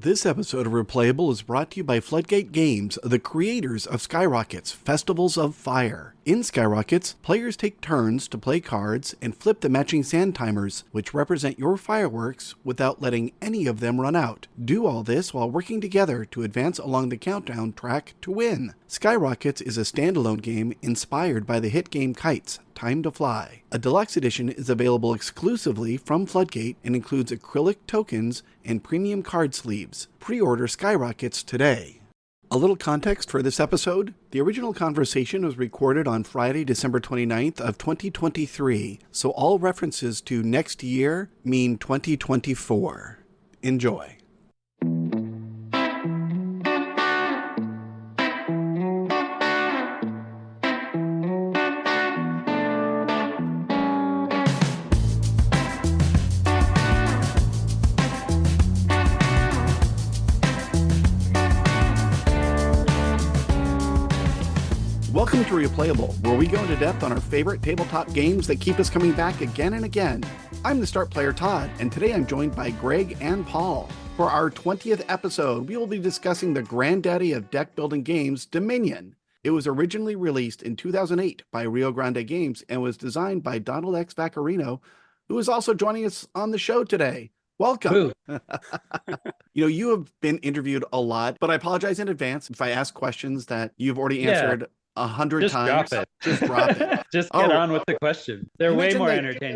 This episode of Replayable is brought to you by Floodgate Games, the creators of Skyrockets, Festivals of Fire. In Skyrockets, players take turns to play cards and flip the matching sand timers, which represent your fireworks, without letting any of them run out. Do all this while working together to advance along the countdown track to win. Skyrockets is a standalone game inspired by the hit game Kites, Time to Fly. A deluxe edition is available exclusively from Floodgate and includes acrylic tokens and premium card sleeves. Pre-order Skyrockets today. A little context for this episode. The original conversation was recorded on Friday, December 29th of 2023, so all references to next year mean 2024. Enjoy. Welcome to Replayable, where we go into depth on our favorite tabletop games that keep us coming back again and again. I'm the start player, Todd, and today I'm joined by Greg and Paul. For our 20th episode, we will be discussing the granddaddy of deck-building games, Dominion. It was originally released in 2008 by Rio Grande Games and was designed by Donald X. Vaccarino, who is also joining us on the show today. Welcome. You have been interviewed a lot, but I apologize in advance if I ask questions that you've already answered 100 times. Just drop it. Just get on with the question. They're way more entertaining.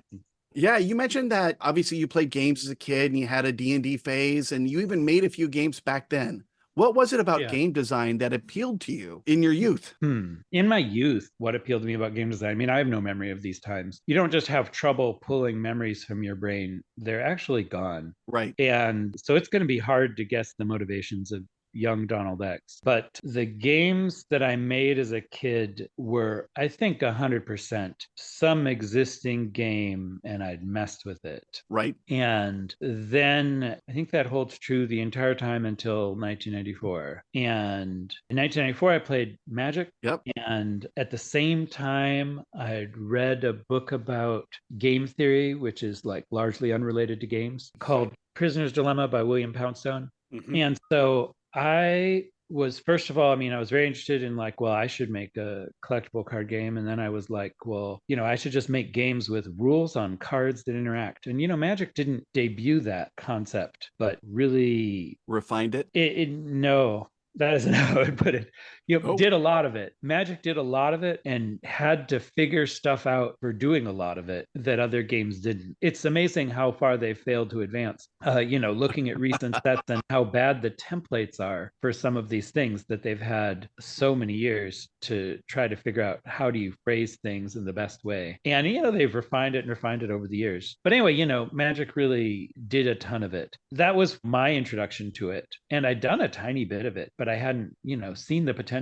Yeah, you mentioned that obviously you played games as a kid and you had a D&D phase and you even made a few games back then. What was it about game design that appealed to you in your youth? In my youth, what appealed to me about game design? I mean, I have no memory of these times. You don't just have trouble pulling memories from your brain. They're actually gone. Right. And so it's going to be hard to guess the motivations of young Donald X. But the games that I made as a kid were, I think, 100% some existing game, and I'd messed with it. Right. And then I think that holds true the entire time until 1994. And in 1994, I played Magic. Yep. And at the same time, I'd read a book about game theory, which is like largely unrelated to games, called Prisoner's Dilemma by William Poundstone. Mm-hmm. And so I was, first of all, I was very interested in I should make a collectible card game. And then I was like, I should just make games with rules on cards that interact. And, Magic didn't debut that concept, but really refined it. No, that isn't how I would put it. Did a lot of it. Magic did a lot of it and had to figure stuff out for doing a lot of it that other games didn't. It's amazing how far they failed to advance. Looking at recent sets and how bad the templates are for some of these things that they've had so many years to try to figure out how do you phrase things in the best way. And, they've refined it over the years. But anyway, Magic really did a ton of it. That was my introduction to it. And I'd done a tiny bit of it, but I hadn't, seen the potential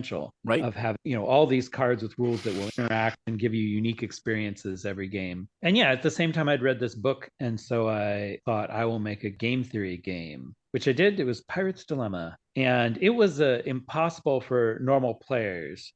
of having, all these cards with rules that will interact and give you unique experiences every game. And at the same time, I'd read this book. And so I thought I will make a game theory game, which I did. It was Pirate's Dilemma. And it was impossible for normal players.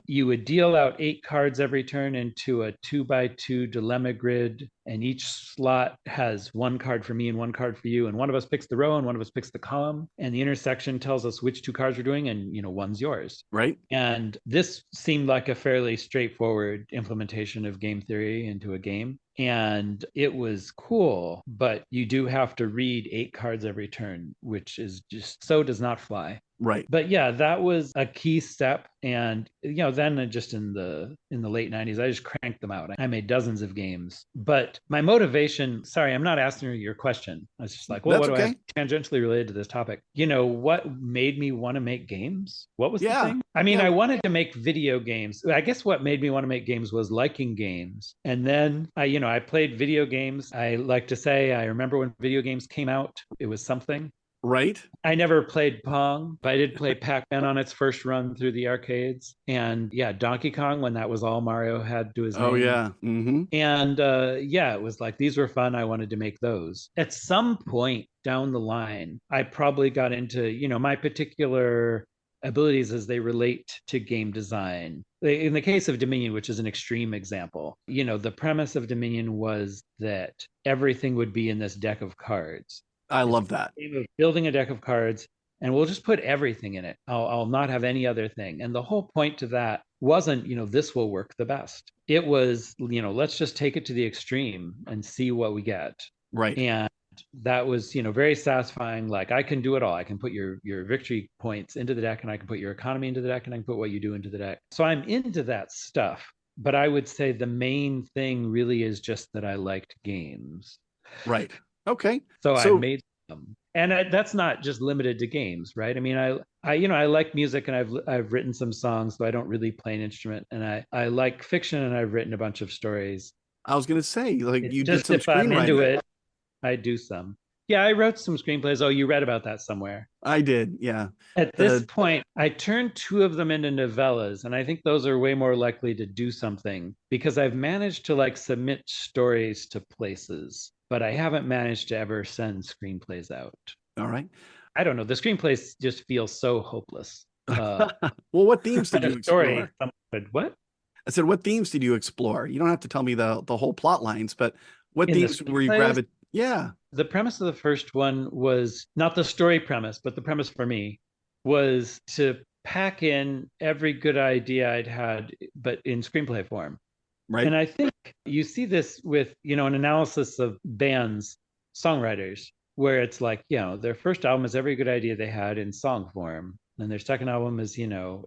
You would deal out 8 cards every turn into a 2x2 dilemma grid. And each slot has 1 card for me and 1 card for you. And one of us picks the row and one of us picks the column. And the intersection tells us which 2 cards we're doing. And, one's yours. Right. And this seemed like a fairly straightforward implementation of game theory into a game. And it was cool, but you do have to read 8 cards every turn, which is just so does not fly. Right. But that was a key step. And, then just in the late 90s, I just cranked them out. I made dozens of games. But my motivation, sorry, I'm not asking your question. I was just like, what do I have tangentially related to this topic? What made me want to make games? What was the thing? I wanted to make video games. I guess what made me want to make games was liking games. And then I played video games. I like to say, I remember when video games came out, it was something. Right. I never played Pong, but I did play Pac-Man on its first run through the arcades. And Donkey Kong, when that was all Mario had to his name. Oh, yeah. Mm-hmm. And it was like, these were fun. I wanted to make those. At some point down the line, I probably got into, my particular abilities as they relate to game design. In the case of Dominion, which is an extreme example, the premise of Dominion was that everything would be in this deck of cards. I It's love that. a game of building a deck of cards, and we'll just put everything in it. I'll not have any other thing. And the whole point to that wasn't, this will work the best. It was, let's just take it to the extreme and see what we get. Right. And that was, very satisfying. Like, I can do it all. I can put your victory points into the deck, and I can put your economy into the deck, and I can put what you do into the deck. So I'm into that stuff. But I would say the main thing really is just that I liked games. Right. Okay. So I So made them. And that's not just limited to games, right? I mean, I like music, and I've written some songs, though I don't really play an instrument. And I like fiction, and I've written a bunch of stories. I was going to say, like, It's you did just some if I'm into screenwriting. it, I do some. Yeah, I wrote some screenplays. Oh, you read about that somewhere. I did. Yeah. At this The point, I turned two of them into novellas, and I think those are way more likely to do something because I've managed to like submit stories to places, but I haven't managed to ever send screenplays out. All right. I don't know. The screenplays just feel so hopeless. Uh, Well, what themes did a you story, explore? what? I said, what themes did you explore? You don't have to tell me the whole plot lines, but what In the themes were you screenplays, grabbing? Yeah. the premise of the first one was not the story premise, but the premise for me was to pack in every good idea I'd had, but in screenplay form. Right. And I think you see this with, an analysis of bands, songwriters, where it's like, their first album is every good idea they had in song form. And their second album is,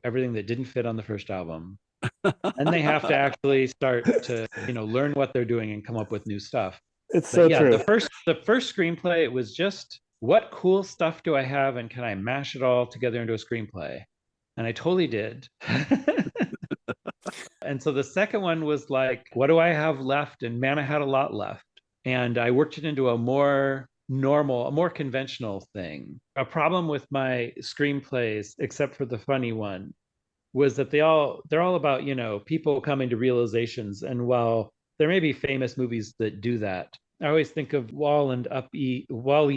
everything that didn't fit on the first album. And they have to actually start to, learn what they're doing and come up with new stuff. It's But so yeah, true. the first screenplay, it was just what cool stuff do I have and can I mash it all together into a screenplay? And I totally did. And so the second one was like, what do I have left? And man, I had a lot left. And I worked it into a more normal, a more conventional thing. A problem with my screenplays, except for the funny one, was that they're all about, people coming to realizations. And while there may be famous movies that do that, I always think of Wall-E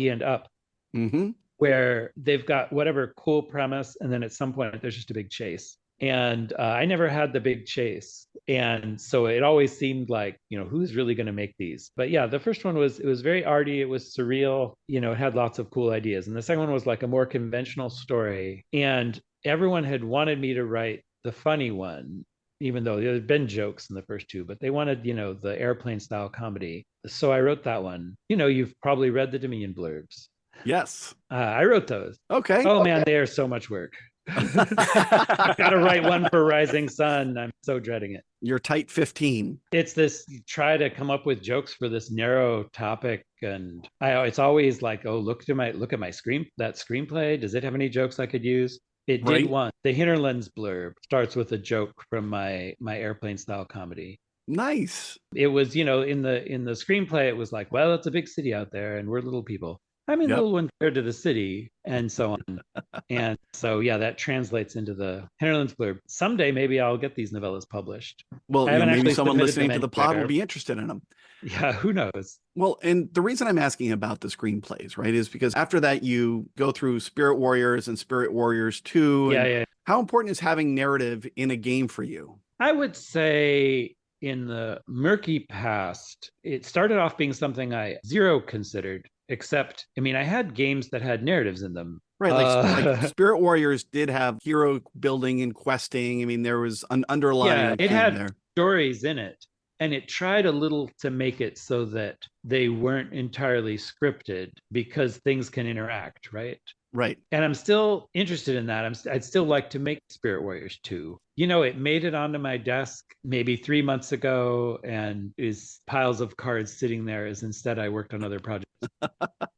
and Up, Mm-hmm. where they've got whatever cool premise, and then at some point there's just a big chase. And I never had the big chase, and so it always seemed like, who's really going to make these? But yeah, the first one was, it was very arty, it was surreal, it had lots of cool ideas, and the second one was like a more conventional story, and everyone had wanted me to write the funny one, even though there had been jokes in the first two, but they wanted, the airplane style comedy. So I wrote that one. You've probably read the Dominion blurbs. Yes. I wrote those. Okay. Oh man, they are so much work. I've got to write one for Rising Sun. I'm so dreading it. You're tight 15. It's this try to come up with jokes for this narrow topic, and it's always like, oh, look at my screenplay. Does it have any jokes I could use? It did Right. one. The Hinterlands blurb starts with a joke from my airplane style comedy. Nice. It was, in the screenplay, it was like, well, it's a big city out there, and we're little people. I mean, Yep. little one compared to the city, and so on. And so, yeah, that translates into the Hinterlands blurb. Someday, maybe I'll get these novellas published. Well, I haven't maybe actually someone submitted listening to them the pod will anywhere. be interested in them. Yeah, who knows? Well, and the reason I'm asking about the screenplays, right, is because after that you go through Spirit Warriors and Spirit Warriors 2. Yeah, And yeah. how important is having narrative in a game for you? I would say in the murky past, it started off being something I zero considered, except, I mean, I had games that had narratives in them. Right, like Spirit Warriors did have hero building and questing. I mean, there was an underlying it theme had there. stories in it, and it tried a little to make it so that they weren't entirely scripted because things can interact, right? Right. And I'm still interested in that. I'd still like to make Spirit Warriors 2. It made it onto my desk maybe 3 months ago and is piles of cards sitting there as instead I worked on other projects.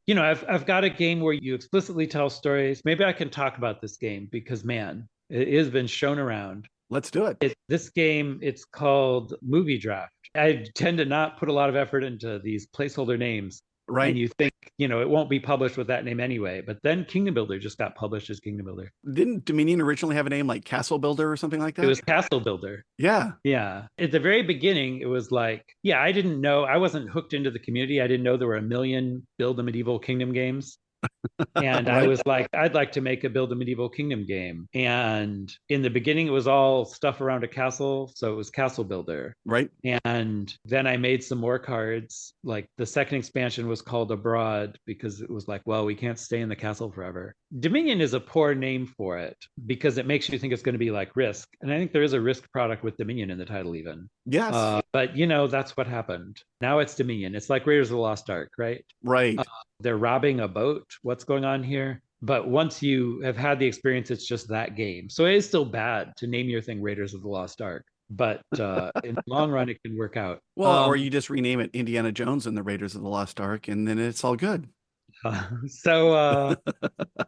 I've got a game where you explicitly tell stories. Maybe I can talk about this game because, man, it has been shown around. Let's do it. This game, it's called Movie Draft. I tend to not put a lot of effort into these placeholder names. Right. And you think, it won't be published with that name anyway. But then Kingdom Builder just got published as Kingdom Builder. Didn't Dominion originally have a name like Castle Builder or something like that? It was Castle Builder. Yeah. Yeah. At the very beginning, it was like, I didn't know. I wasn't hooked into the community. I didn't know there were a million Build a Medieval Kingdom games. And I Right. was like, I'd like to make a Build a Medieval Kingdom game. And in the beginning, it was all stuff around a castle. So it was Castle Builder. Right. And then I made some more cards. Like the second expansion was called Abroad because it was like, well, we can't stay in the castle forever. Dominion is a poor name for it because it makes you think it's going to be like Risk. And I think there is a Risk product with Dominion in the title, even. Yes. But that's what happened. Now it's Dominion. It's like Raiders of the Lost Ark, right? Right. They're robbing a boat. What's going on here? But once you have had the experience, it's just that game. So it is still bad to name your thing Raiders of the Lost Ark. But in the long run, it can work out. Well, or you just rename it Indiana Jones and the Raiders of the Lost Ark, and then it's all good. So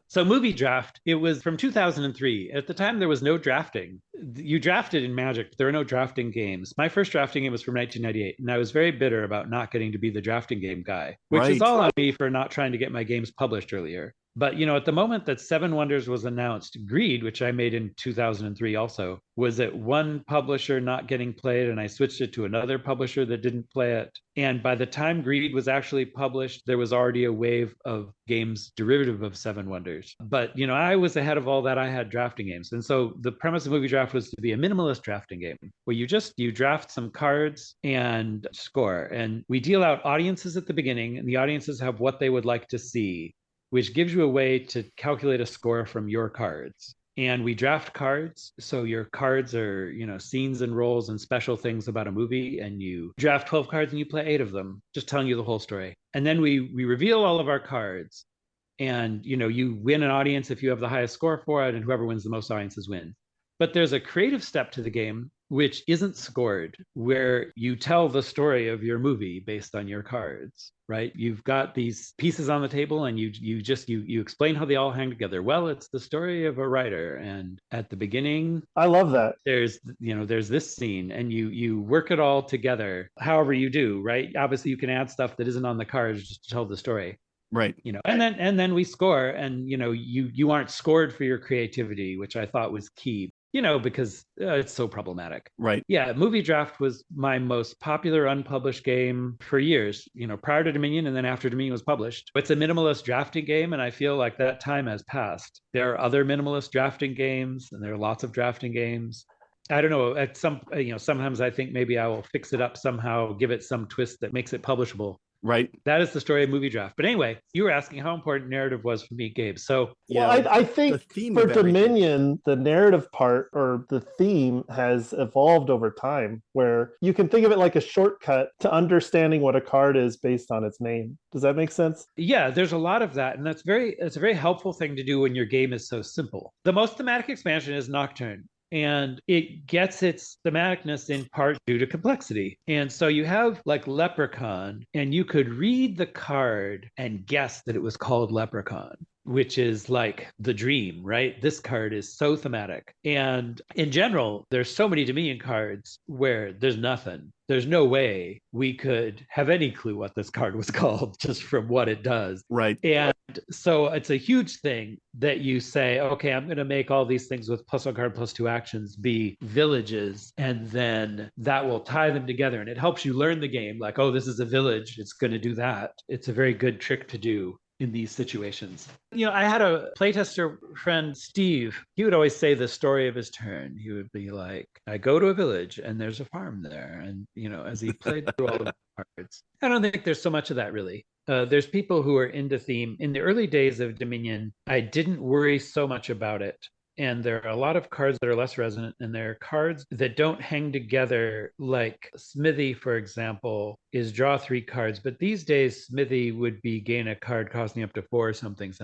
so movie draft, it was from 2003. At the time, there was no drafting. You drafted in Magic. There are no drafting games. My first drafting game was from 1998, and I was very bitter about not getting to be the drafting game guy, which is Right. all on me for not trying to get my games published earlier. But at the moment that Seven Wonders was announced, Greed, which I made in 2003 also, was at one publisher not getting played, and I switched it to another publisher that didn't play it. And by the time Greed was actually published, there was already a wave of games derivative of Seven Wonders. But I was ahead of all that. I had drafting games, and so the premise of Movie Draft was to be a minimalist drafting game where you draft some cards and score, and we deal out audiences at the beginning, and the audiences have what they would like to see, which gives you a way to calculate a score from your cards. And we draft cards. So your cards are, scenes and roles and special things about a movie. And you draft 12 cards and you play 8 of them, just telling you the whole story. And then we reveal all of our cards. And, you win an audience if you have the highest score for it. And whoever wins the most audiences win. But there's a creative step to the game which isn't scored, where you tell the story of your movie based on your cards, right? You've got these pieces on the table and you explain how they all hang together. Well, it's the story of a writer, and at the beginning, I love that. there's this scene, and you work it all together however you do, right? Obviously you can add stuff that isn't on the cards just to tell the story. Right. And then we score, and you aren't scored for your creativity, which I thought was key, because it's so problematic. Right. Yeah, Movie Draft was my most popular unpublished game for years, prior to Dominion and then after Dominion was published. It's a minimalist drafting game, and I feel like that time has passed. There are other minimalist drafting games, and there are lots of drafting games. I don't know. Sometimes I think maybe I will fix it up somehow, give it some twist that makes it publishable. Right. That is the story of Movie Draft. But anyway, you were asking how important narrative was for me, Gabe. So, well, I think for Dominion, the narrative part or the theme has evolved over time, where you can think of it like a shortcut to understanding what a card is based on its name. Does that make sense? Yeah, there's a lot of that. And it's a very helpful thing to do when your game is so simple. The most thematic expansion is Nocturne. And it gets its thematicness in part due to complexity. And so you have like Leprechaun, and you could read the card and guess that it was called Leprechaun, which is like the dream, right? This card is so thematic. And in general, there's so many Dominion cards where there's nothing. There's no way we could have any clue what this card was called just from what it does. Right. And so it's a huge thing that you say, okay, I'm going to make all these things with +1 card, +2 actions be villages. And then that will tie them together. And it helps you learn the game. Like, oh, this is a village. It's going to do that. It's a very good trick to do in these situations. I had a playtester friend, Steve. He would always say the story of his turn. He would be like, I go to a village and there's a farm there. And, as he played through all the cards. I don't think there's so much of that, really. There's people who are into theme. In the early days of Dominion, I didn't worry so much about it. And there are a lot of cards that are less resonant, and there are cards that don't hang together, like Smithy, for example, is draw 3 cards. But these days, Smithy would be gain a card costing up to 4 something,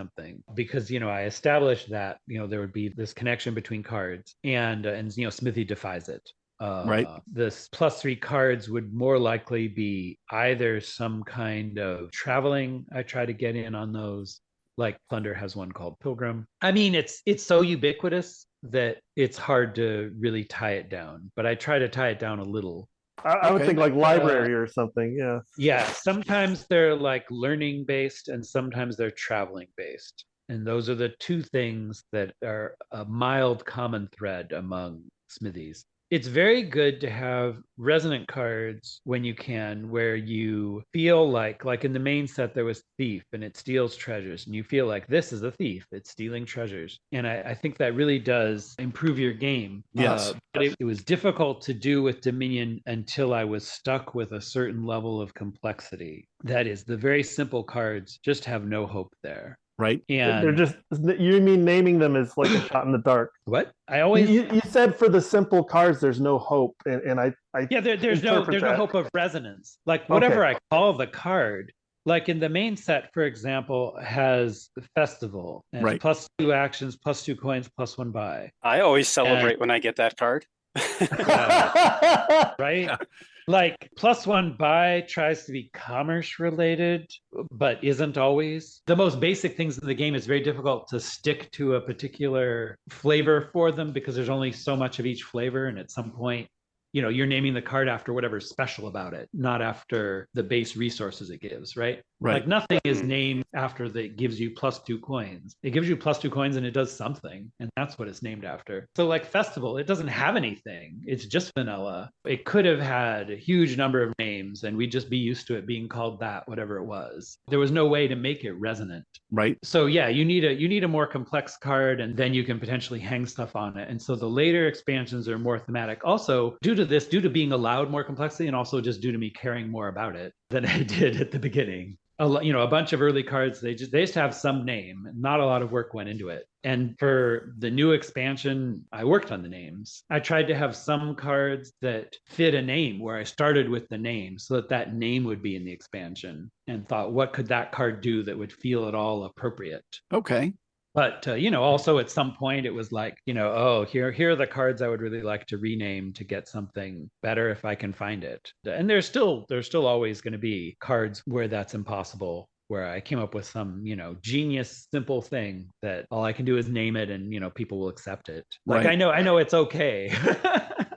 because, I established that, there would be this connection between cards, and Smithy defies it. Right. This +3 cards would more likely be either some kind of traveling. I try to get in on those. Like Plunder has one called Pilgrim. I mean, it's so ubiquitous that it's hard to really tie it down, but I try to tie it down a little. I would think like library or something. Yeah. Yeah. Sometimes they're like learning based, and sometimes they're traveling based. And those are the two things that are a mild common thread among Smithies. It's very good to have resonant cards when you can, where you feel like in the main set there was thief and it steals treasures, and you feel like this is a thief, it's stealing treasures. And I think that really does improve your game. Yes. But it was difficult to do with Dominion until I was stuck with a certain level of complexity. That is, the very simple cards just have no hope there. Right. They're And just, you mean naming them is like a shot in the dark. what? I always you said for the simple cards there's no hope, and I yeah, there's no hope of resonance. Like whatever I call the card, like in the main set, for example, has festival and Right. +2 actions, +2 coins, +1 buy. I always celebrate when I get that card. Right? Like +1 buy tries to be commerce related, but isn't always. The most basic things in the game, is very difficult to stick to a particular flavor for them because there's only so much of each flavor. And at some point, you're naming the card after whatever's special about it, not after the base resources it gives, right? Right. Like nothing is named after that gives you +2 coins. It gives you +2 coins and it does something, and that's what it's named after. So like Festival, it doesn't have anything. It's just vanilla. It could have had a huge number of names and we'd just be used to it being called that, whatever it was. There was no way to make it resonant. Right. So yeah, you need a more complex card, and then you can potentially hang stuff on it. And so the later expansions are more thematic. Also, due to being allowed more complexity, and also just due to me caring more about it than I did at the beginning. A bunch of early cards, they just have some name. Not a lot of work went into it. And for the new expansion, I worked on the names. I tried to have some cards that fit a name, where I started with the name so that name would be in the expansion, and thought, what could that card do that would feel at all appropriate? Okay. But also at some point it was like, oh, here are the cards I would really like to rename to get something better if I can find it. And there's still always going to be cards where that's impossible, where I came up with some, genius simple thing that all I can do is name it, and people will accept it. Like, right. I know it's okay.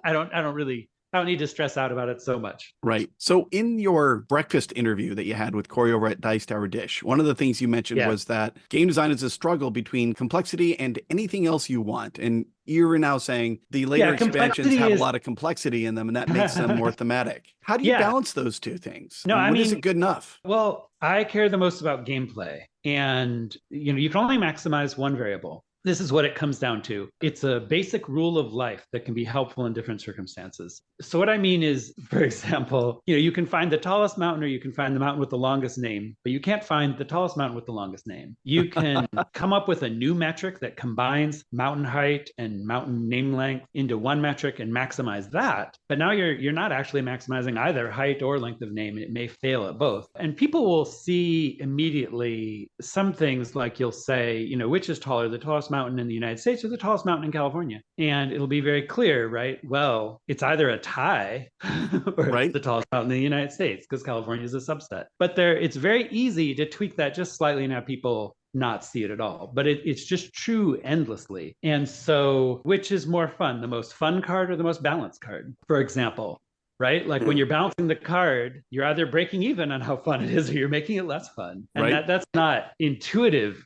I don't need to stress out about it so much. Right. So in your breakfast interview that you had with Corey over at Dice Tower Dish, one of the things you mentioned was that game design is a struggle between complexity and anything else you want. And you're now saying the later expansions have a lot of complexity in them, and that makes them more thematic. How do you balance those two things? No, I mean, is it good enough? Well, I care the most about gameplay, and you can only maximize one variable. This is what it comes down to. It's a basic rule of life that can be helpful in different circumstances. So what I mean is, for example, you can find the tallest mountain, or you can find the mountain with the longest name, but you can't find the tallest mountain with the longest name. You can come up with a new metric that combines mountain height and mountain name length into one metric and maximize that. But now you're not actually maximizing either height or length of name. It may fail at both. And people will see immediately some things, like you'll say, which is taller, the tallest mountain in the United States or the tallest mountain in California? And it'll be very clear, right? Well, it's either a tie or it's the tallest mountain in the United States, because California is a subset. But it's very easy to tweak that just slightly and have people not see it at all. But it's just true endlessly. And so which is more fun, the most fun card or the most balanced card, for example? Right? Like when you're balancing the card, you're either breaking even on how fun it is, or you're making it less fun. And that's not intuitive.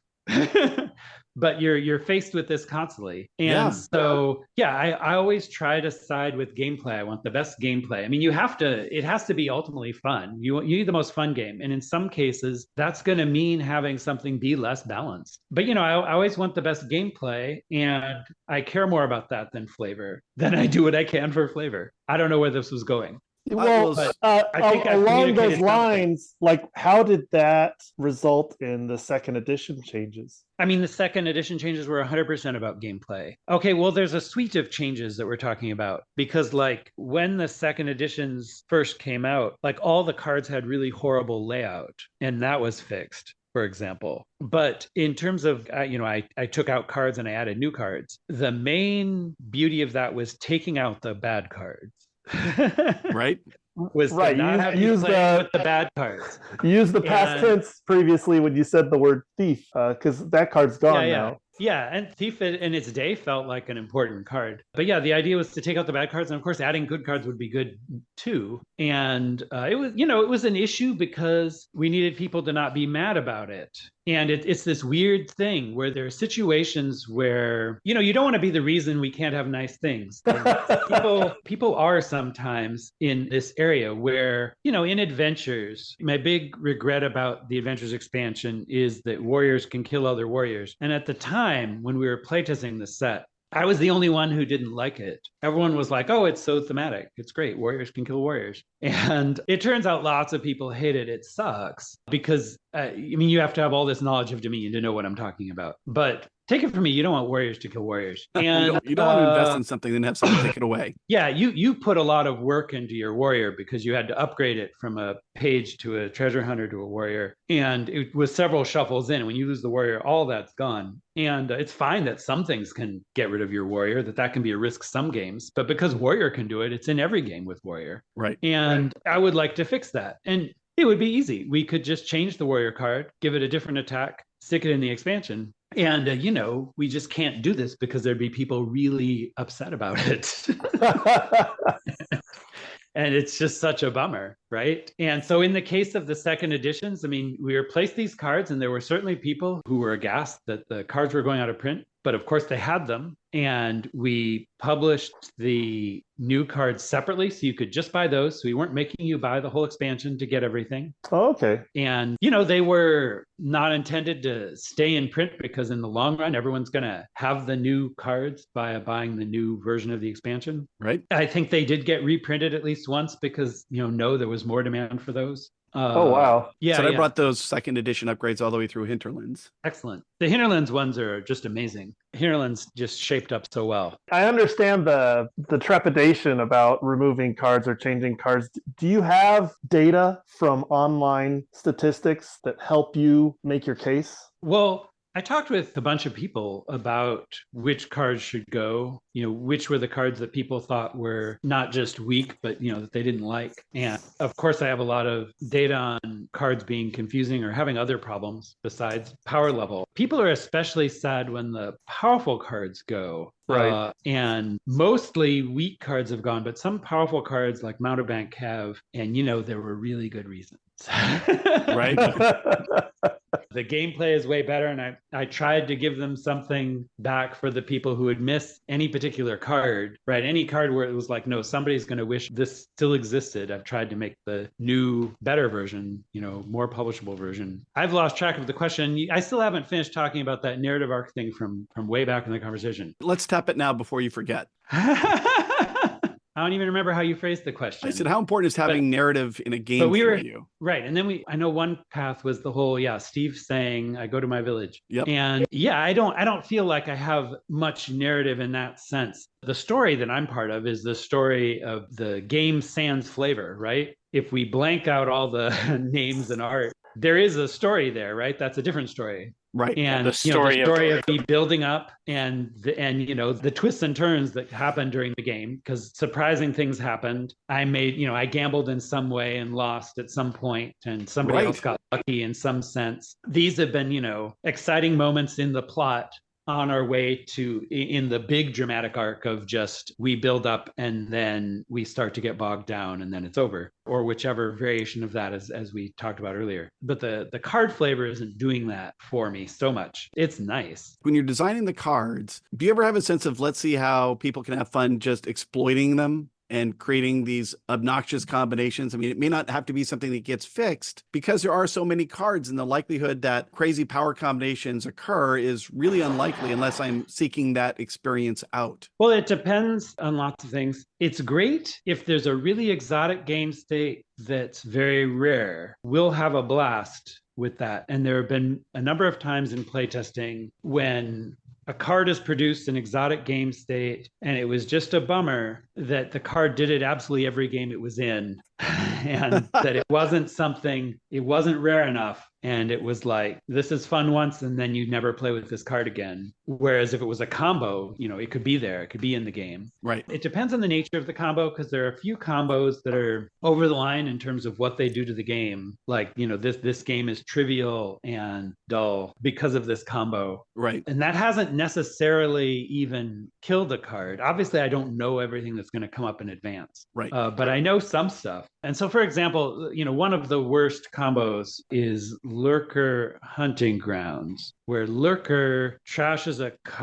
But you're faced with this constantly. And so, I always try to side with gameplay. I want the best gameplay. I mean, it has to be ultimately fun. You need the most fun game. And in some cases, that's going to mean having something be less balanced. But, I always want the best gameplay, and I care more about that than flavor, than I do what I can for flavor. I don't know where this was going. Well, I think along those lines, like, how did that result in the second edition changes? I mean, the second edition changes were 100% about gameplay. Okay, well, there's a suite of changes that we're talking about, because like when the second editions first came out, like all the cards had really horrible layout, and that was fixed, for example. But in terms of, I took out cards and I added new cards. The main beauty of that was taking out the bad cards. Right. Was not having to play with the bad cards. You used the past tense previously when you said the word thief, because that card's gone now. Yeah, and Thief in its day felt like an important card. But yeah, the idea was to take out the bad cards, and of course, adding good cards would be good too. And it was, it was an issue because we needed people to not be mad about it. And it's this weird thing where there are situations where, you don't want to be the reason we can't have nice things. People are sometimes in this area where, in adventures, my big regret about the Adventures expansion is that warriors can kill other warriors. And at the time when we were playtesting the set, I was the only one who didn't like it. Everyone was like, oh, it's so thematic. It's great. Warriors can kill warriors. And it turns out lots of people hate it. It sucks because, you have to have all this knowledge of Dominion to know what I'm talking about. But take it from me, you don't want warriors to kill warriors. And you don't want to invest in something and have someone take it away. Yeah, you put a lot of work into your warrior because you had to upgrade it from a page to a treasure hunter to a warrior. And it was several shuffles in. When you lose the warrior, all that's gone. And it's fine that some things can get rid of your warrior, that can be a risk some games. But because warrior can do it, it's in every game with warrior. Right. And I would like to fix that. And it would be easy. We could just change the warrior card, give it a different attack, stick it in the expansion. And, we just can't do this because there'd be people really upset about it. And it's just such a bummer, right? And so in the case of the second editions, we replaced these cards, and there were certainly people who were aghast that the cards were going out of print. But of course, they had them. And we published the new cards separately, so you could just buy those. So we weren't making you buy the whole expansion to get everything. Oh, okay. And, they were not intended to stay in print because in the long run, everyone's going to have the new cards via buying the new version of the expansion. Right. I think they did get reprinted at least once because, there was more demand for those. Oh, wow. Yeah. So I brought those second edition upgrades all the way through Hinterlands. Excellent. The Hinterlands ones are just amazing. Hinterlands just shaped up so well. I understand the trepidation about removing cards or changing cards. Do you have data from online statistics that help you make your case? Well, I talked with a bunch of people about which cards should go, which were the cards that people thought were not just weak, but, that they didn't like. And of course, I have a lot of data on cards being confusing or having other problems besides power level. People are especially sad when the powerful cards go. Right. And mostly weak cards have gone, but some powerful cards like Mountebank have, and, there were really good reasons. Right. The gameplay is way better, and I tried to give them something back for the people who would miss any particular card, right? Any card where it was like, no, somebody's going to wish this still existed. I've tried to make the new, better version, more publishable version. I've lost track of the question. I still haven't finished talking about that narrative arc thing from way back in the conversation. Let's tap it now before you forget. I don't even remember how you phrased the question. I said, how important is having narrative in a game for you? Right. And then I know one path was the whole, Steve saying, I go to my village. Yep. And I don't feel like I have much narrative in that sense. The story that I'm part of is the story of the game sans flavor, right? If we blank out all the names and art, there is a story there, right? That's a different story. Right. And the story of me building up and the twists and turns that happened during the game, because surprising things happened. I gambled in some way and lost at some point, and somebody else got lucky in some sense. These have been, exciting moments in the plot on our way to in the big dramatic arc of just we build up and then we start to get bogged down and then it's over, or whichever variation of that as we talked about earlier. But the card flavor isn't doing that for me so much. It's nice. When you're designing the cards, do you ever have a sense of, let's see how people can have fun just exploiting them and creating these obnoxious combinations? It may not have to be something that gets fixed because there are so many cards, and the likelihood that crazy power combinations occur is really unlikely unless I'm seeking that experience out. Well, it depends on lots of things. It's great if there's a really exotic game state that's very rare. We'll have a blast with that. And there have been a number of times in playtesting when a card is produced in exotic game state, and it was just a bummer that the card did it absolutely every game it was in. and that it wasn't rare enough. And it was like, this is fun once, and then you never play with this card again. Whereas if it was a combo, it could be there, it could be in the game. Right. It depends on the nature of the combo, because there are a few combos that are over the line in terms of what they do to the game. Like, this game is trivial and dull because of this combo. Right. And that hasn't necessarily even killed the card. Obviously, I don't know everything that's going to come up in advance. Right. But I know some stuff. And so, for example, one of the worst combos is Lurker Hunting Grounds, where Lurker trashes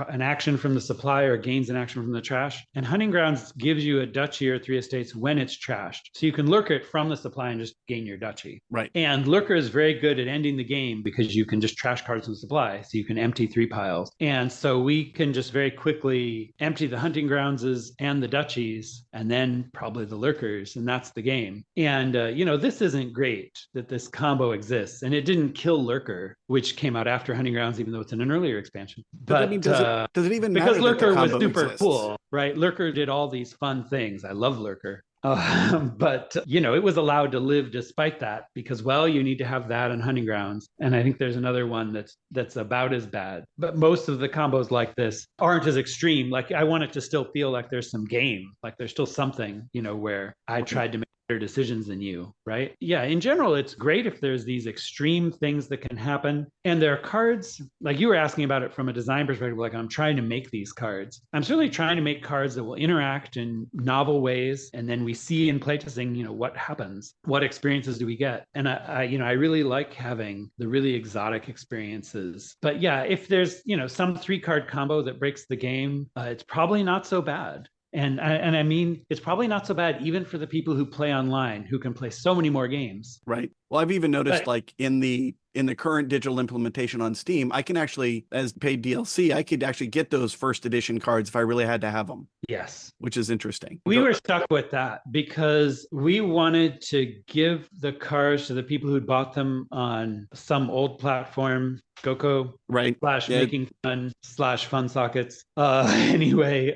an action from the supply or gains an action from the trash. And Hunting Grounds gives you a duchy or 3 estates when it's trashed. So you can lurker it from the supply and just gain your duchy. Right. And Lurker is very good at ending the game because you can just trash cards from the supply. So you can empty 3 piles. And so we can just very quickly empty the Hunting Groundses and the duchies, and then probably the Lurkers, and that's the game. And, this isn't great that this combo exists. And it didn't kill Lurker, which came out after Hunting Grounds, even though it's in an earlier expansion. But I mean, does it even matter? Because Lurker was super exists? cool, right? Lurker did all these fun things. I love Lurker. But it was allowed to live despite that, because, you need to have that and Hunting Grounds. And I think there's another one that's about as bad. But most of the combos like this aren't as extreme. Like, I want it to still feel like there's some game, like there's still something, where I tried to make better decisions than you, right? Yeah, in general, it's great if there's these extreme things that can happen. And there are cards, like you were asking about it from a design perspective, like I'm trying to make these cards. I'm certainly trying to make cards that will interact in novel ways. And then we see in playtesting, what happens, what experiences do we get? And I really like having the really exotic experiences. But yeah, if there's, some 3-card combo that breaks the game, it's probably not so bad. And I mean, it's probably not so bad even for the people who play online, who can play so many more games. Right. Well, I've even noticed, like in the current digital implementation on Steam, I can actually, as paid DLC, I could actually get those first edition cards if I really had to have them. Yes. Which is interesting. We were stuck with that because we wanted to give the cards to the people who'd bought them on some old platform, GoCo, right? / Making Fun / Fun Sockets. Anyway,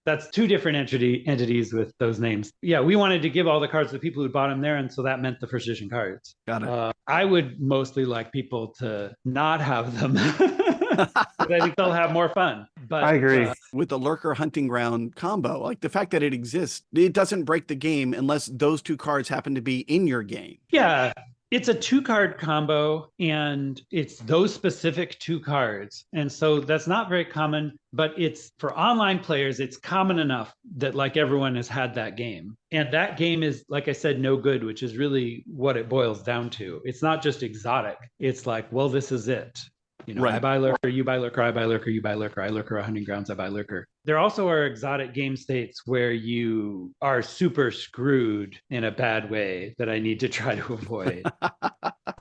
that's 2 different entities with those names. Yeah, we wanted to give all the cards to the people who bought them there, and so that meant the first edition cards. Got it. I would mostly like people to not have them. I think they'll have more fun. But I agree. With the Lurker Hunting Ground combo, like the fact that it exists, it doesn't break the game unless those 2 cards happen to be in your game. Yeah. It's a 2-card combo, and it's those specific 2 cards. And so that's not very common, but it's for online players, it's common enough that like everyone has had that game. And that game is, like I said, no good, which is really what it boils down to. It's not just exotic. It's like, well, this is it. Right. I buy Lurker, you buy Lurker, I buy Lurker, you buy Lurker, I Lurker a Hunting Grounds, I buy Lurker. There also are exotic game states where you are super screwed in a bad way that I need to try to avoid.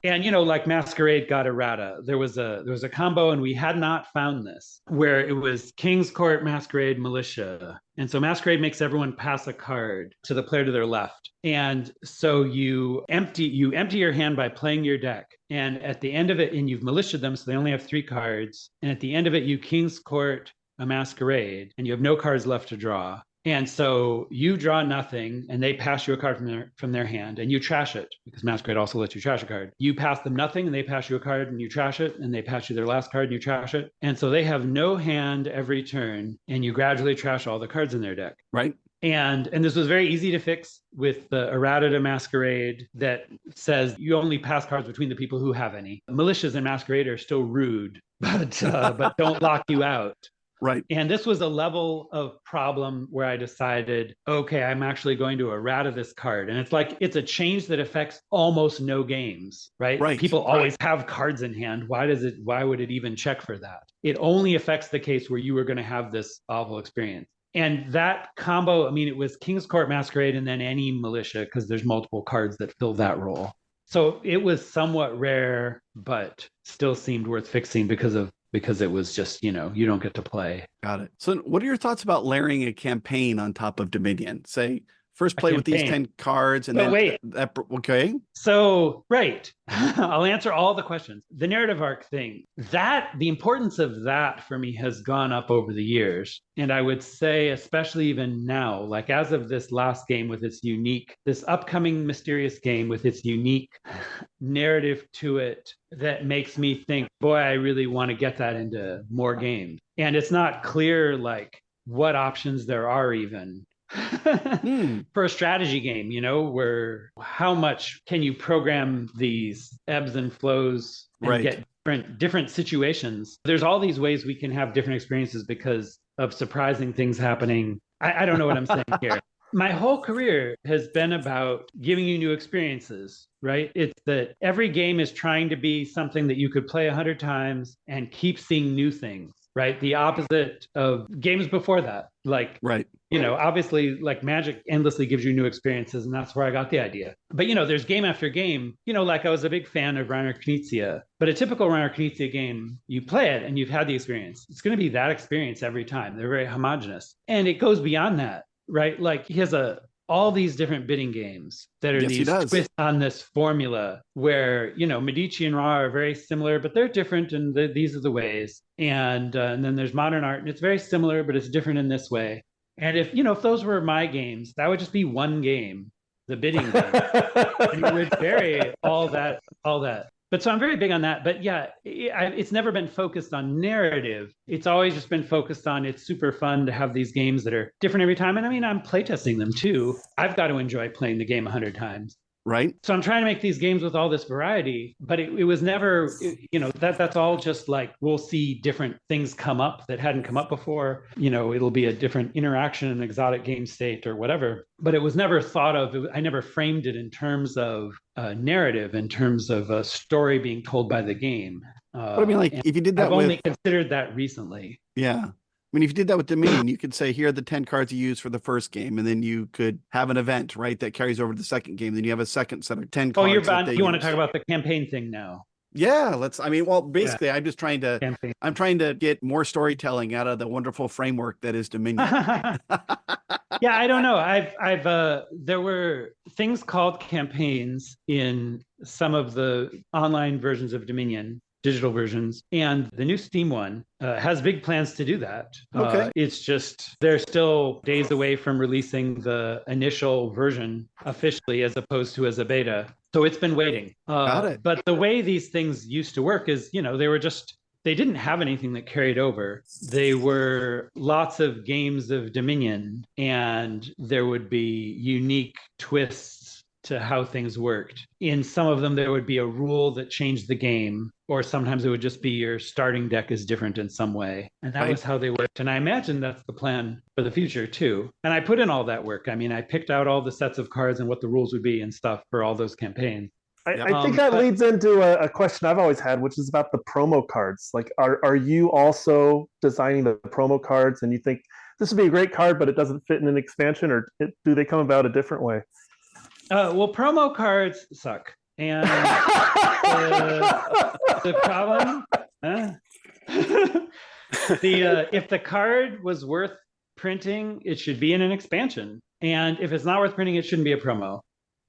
And, like Masquerade got errata. There was a combo, and we had not found this, where it was King's Court, Masquerade, Militia. And so Masquerade makes everyone pass a card to the player to their left. And so you empty your hand by playing your deck. And at the end of it, and you've militiaed them, so they only have 3 cards. And at the end of it, you King's Court a Masquerade, and you have no cards left to draw. And so you draw nothing, and they pass you a card from their hand, and you trash it, because Masquerade also lets you trash a card. You pass them nothing, and they pass you a card, and you trash it, and they pass you their last card, and you trash it. And so they have no hand every turn, and you gradually trash all the cards in their deck. Right. And this was very easy to fix with the errata to Masquerade that says you only pass cards between the people who have any. Militias and Masquerade are still rude, but don't lock you out. Right. And this was a level of problem where I decided, okay, I'm actually going to errata this card. And it's like, it's a change that affects almost no games, right? Right. People always have cards in hand. Why would it even check for that? It only affects the case where you were going to have this awful experience. And that combo, I mean, it was King's Court Masquerade and then any Militia, because there's multiple cards that fill that role. So it was somewhat rare, but still seemed worth fixing because it was just, you don't get to play. Got it. So what are your thoughts about layering a campaign on top of Dominion? Say, first play with these 10 cards, and but then wait. Okay. So, right. I'll answer all the questions. The narrative arc thing, the importance of that for me has gone up over the years. And I would say, especially even now, like as of this last game with this upcoming mysterious game with its unique narrative to it that makes me think, boy, I really want to get that into more games. And it's not clear, like, what options there are even for a strategy game, where how much can you program these ebbs and flows and get different situations. There's all these ways we can have different experiences because of surprising things happening. I don't know what I'm saying here. My whole career has been about giving you new experiences, right? It's that every game is trying to be something that you could play 100 times and keep seeing new things, right? The opposite of games before that. Like, obviously, like Magic endlessly gives you new experiences, and that's where I got the idea. But, there's game after game, like I was a big fan of Reiner Knizia, but a typical Reiner Knizia game, you play it and you've had the experience. It's going to be that experience every time. They're very homogenous. And it goes beyond that. Right? Like he has all these different bidding games that are these twists on this formula where, Medici and Ra are very similar, but they're different. And these are the ways. And then there's modern art and it's very similar, but it's different in this way. And if those were my games, that would just be one game, the bidding game. And it would vary all that. But so I'm very big on that. But yeah, it's never been focused on narrative. It's always just been focused on it's super fun to have these games that are different every time. And I mean, I'm playtesting them too. I've got to enjoy playing the game 100 times. Right. So I'm trying to make these games with all this variety, but it was never, that's all just like, we'll see different things come up that hadn't come up before. It'll be a different interaction in exotic game state or whatever, but it was never thought of. I never framed it in terms of narrative, in terms of a story being told by the game. But I mean, like if you did that I've only considered that recently. Yeah. I mean, if you did that with Dominion, you could say, here are the 10 cards you use for the first game. And then you could have an event, right, that carries over to the second game. Then you have a second set of 10 cards. You want to talk about the campaign thing now? Yeah, basically, I'm just trying to get more storytelling out of the wonderful framework that is Dominion. Yeah, I don't know. There were things called campaigns in some of the online versions of Dominion, digital versions, and the new Steam one has big plans to do that. Okay. It's just they're still days away from releasing the initial version officially as opposed to as a beta. So it's been waiting. Got it. But the way these things used to work is, they didn't have anything that carried over. They were lots of games of Dominion, and there would be unique twists to how things worked. In some of them, there would be a rule that changed the game, or sometimes it would just be your starting deck is different in some way. And that was how they worked. And I imagine that's the plan for the future too. And I put in all that work. I mean, I picked out all the sets of cards and what the rules would be and stuff for all those campaigns. I think that leads into a question I've always had, which is about the promo cards. Like, are you also designing the promo cards and you think this would be a great card, but it doesn't fit in an expansion, or do they come about a different way? Well, promo cards suck. And the problem, if the card was worth printing, it should be in an expansion. And if it's not worth printing, it shouldn't be a promo.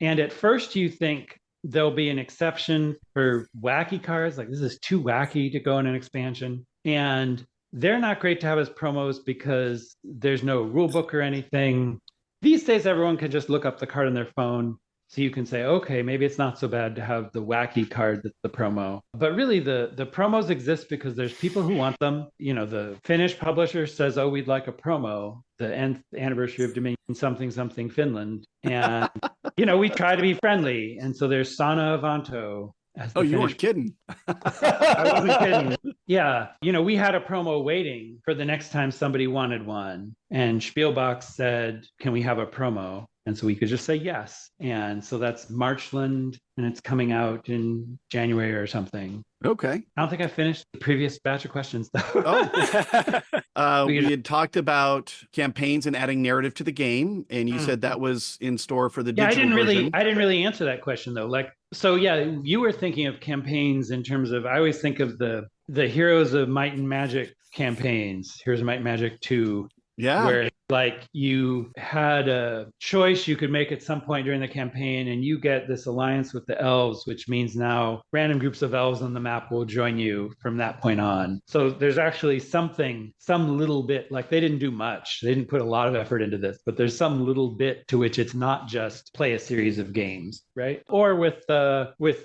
And at first you think there'll be an exception for wacky cards, like this is too wacky to go in an expansion. And they're not great to have as promos because there's no rule book or anything. These days, everyone can just look up the card on their phone. So you can say, okay, maybe it's not so bad to have the wacky card that's the promo. But really, the promos exist because there's people who want them. The Finnish publisher says, oh, we'd like a promo, the 10th anniversary of Dominion something Finland. And, we try to be friendly. And so there's Sana Avanto. You weren't kidding. I wasn't kidding. Yeah. We had a promo waiting for the next time somebody wanted one. And Spielbox said, can we have a promo? And so we could just say yes. And so that's Marchland, and it's coming out in January or something. Okay. I don't think I finished the previous batch of questions, though. We had talked about campaigns and adding narrative to the game, and you said that was in store for the digital version. I didn't really answer that question, though. You were thinking of campaigns in terms of, I always think of the Heroes of Might and Magic campaigns, Heroes of Might and Magic 2. Yeah. Where Like you had a choice you could make at some point during the campaign, and you get this alliance with the elves, which means now random groups of elves on the map will join you from that point on. So there's actually some little bit, like they didn't do much. They didn't put a lot of effort into this, but there's some little bit to which it's not just play a series of games, right? Or with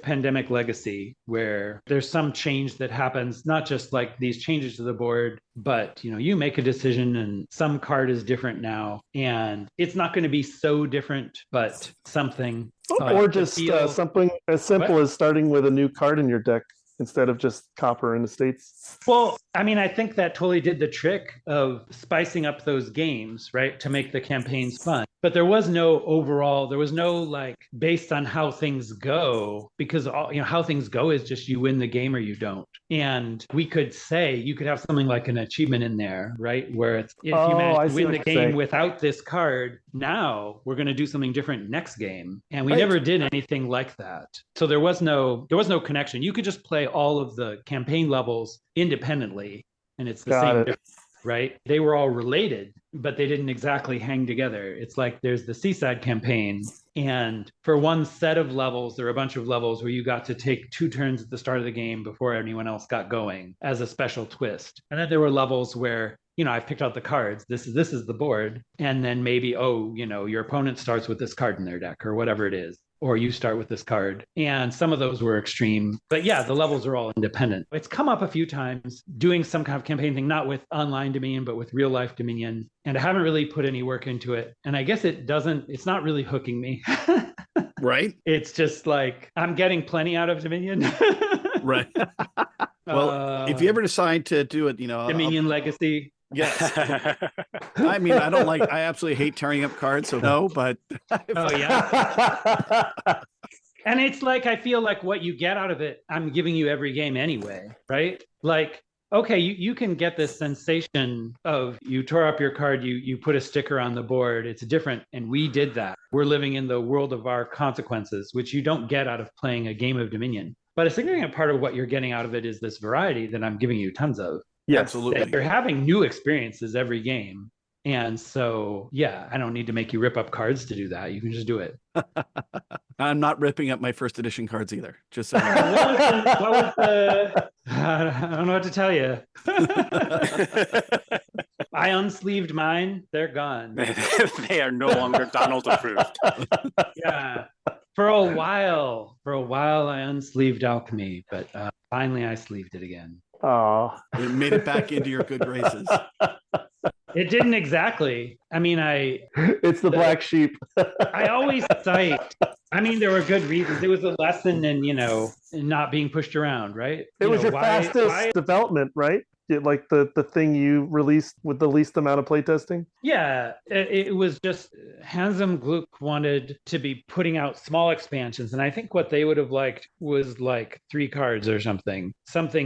Pandemic Legacy, where there's some change that happens, not just like these changes to the board, but you make a decision and some card is different now, and it's not going to be so different, but something or just something as simple as starting with a new card in your deck instead of just copper in the States. Well, I mean, I think that totally did the trick of spicing up those games, right, to make the campaigns fun. But there was no like based on how things go, because how things go is just you win the game or you don't. And we could say you could have something like an achievement in there, right, where it's if you manage to win the game without this card, now we're going to do something different next game. And we never did anything like that. So there was no connection. You could just play all of the campaign levels independently, and it's the same difference, right? They were all related, but they didn't exactly hang together. It's like there's the Seaside campaign, and for one set of levels, there are a bunch of levels where you got to take 2 turns at the start of the game before anyone else got going as a special twist. And then there were levels where I've picked out the cards. This is the board. And then maybe, your opponent starts with this card in their deck or whatever it is. Or you start with this card. And some of those were extreme. But yeah, the levels are all independent. It's come up a few times doing some kind of campaign thing, not with online Dominion, but with real life Dominion. And I haven't really put any work into it. And I guess it's not really hooking me. Right. It's just like, I'm getting plenty out of Dominion. Right. Well, if you ever decide to do it, Dominion Legacy. Yes. I mean, I absolutely hate tearing up cards, so no, but. Oh, yeah. And it's like, I feel like what you get out of it, I'm giving you every game anyway, right? Like, okay, you can get this sensation of you tore up your card, you put a sticker on the board, it's different, and we did that. We're living in the world of our consequences, which you don't get out of playing a game of Dominion. But a significant part of what you're getting out of it is this variety that I'm giving you tons of. Yeah, absolutely. You're having new experiences every game. And so, yeah, I don't need to make you rip up cards to do that. You can just do it. I'm not ripping up my first edition cards either. Just so I don't know what to tell you. I unsleeved mine. They're gone. They are no longer Donald approved. Yeah. For a while, I unsleeved Alchemy, but finally I sleeved it again. Oh, it made it back into your good graces. It didn't exactly. I mean, it's the black sheep. I always cite. I mean, there were good reasons. It was a lesson in, in not being pushed around, right? It was your fastest development, right? Like the thing you released with the least amount of playtesting? Yeah, it was just Handsome Gluck wanted to be putting out small expansions. And I think what they would have liked was like 3 cards or something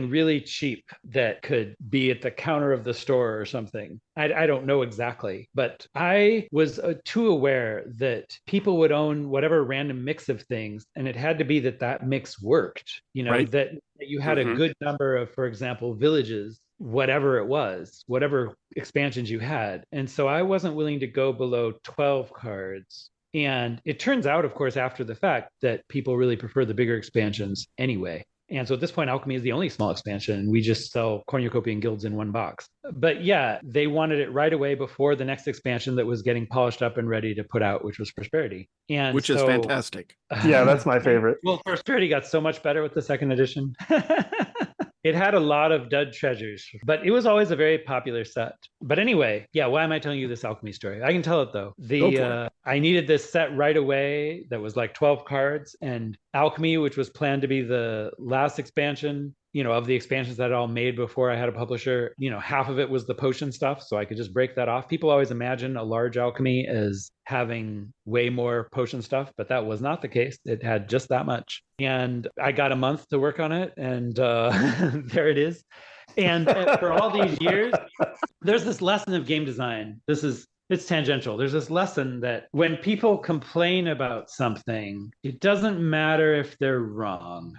really cheap that could be at the counter of the store or something. I don't know exactly, but I was too aware that people would own whatever random mix of things, and it had to be that mix worked, right? that you had a good number of, for example, villages, whatever it was, whatever expansions you had. And so I wasn't willing to go below 12 cards. And it turns out, of course, after the fact that people really prefer the bigger expansions anyway. And so at this point, Alchemy is the only small expansion, and we just sell cornucopia and guilds in one box. But yeah, they wanted it right away before the next expansion that was getting polished up and ready to put out, which was Prosperity. And which is fantastic. Yeah, that's my favorite. Well, Prosperity got so much better with the second edition. It had a lot of dud treasures, but it was always a very popular set. But anyway, yeah, why am I telling you this Alchemy story? I can tell it though. I needed this set right away that was like 12 cards, and Alchemy, which was planned to be the last expansion, of the expansions that I all made before I had a publisher, half of it was the potion stuff. So I could just break that off. People always imagine a large Alchemy as having way more potion stuff, but that was not the case. It had just that much. And I got a month to work on it, and there it is. And for all these years, there's this lesson of game design. It's tangential. There's this lesson that when people complain about something, it doesn't matter if they're wrong.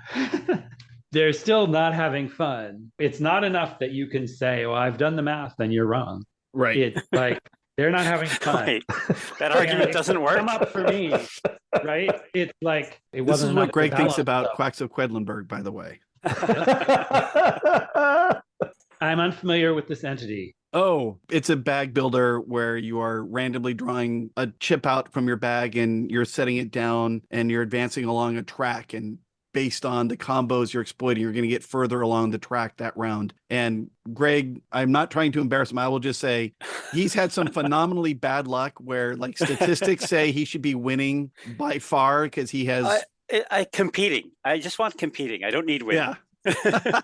They're still not having fun. It's not enough that you can say, well, I've done the math and you're wrong. Right. It's like They're not having fun. Wait, that argument doesn't work. Come up for me, right? It's like it This wasn't is what enough Greg to thinks balance about stuff. Quacks of Quedlinburg, by the way. I'm unfamiliar with this entity. Oh, it's a bag builder where you are randomly drawing a chip out from your bag and you're setting it down and you're advancing along a track. And based on the combos you're exploiting, you're going to get further along the track that round. And Greg, I'm not trying to embarrass him. I will just say he's had some phenomenally bad luck where like statistics say he should be winning by far because he has... I competing. I just want competing. I don't need winning. Yeah.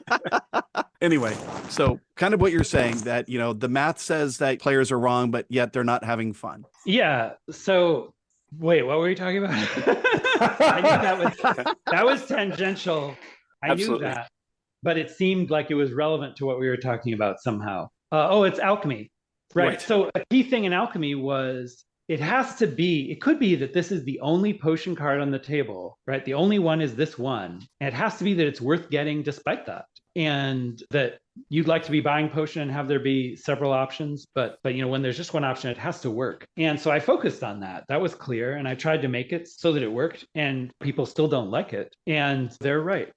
Anyway, so kind of what you're saying that, you know, the math says that players are wrong, but yet they're not having fun. Yeah. So wait, what were you talking about? I knew that was tangential. I Absolutely. knew that, but it seemed like it was relevant to what we were talking about somehow. It's alchemy. Right. So a key thing in alchemy was it could be that this is the only potion card on the table, right? The only one is this one. And it has to be that it's worth getting despite that. And that you'd like to be buying potion and have there be several options, but you know, when there's just one option, it has to work. And so I focused on that. That was clear. And I tried to make it so that it worked, and people still don't like it. And they're right?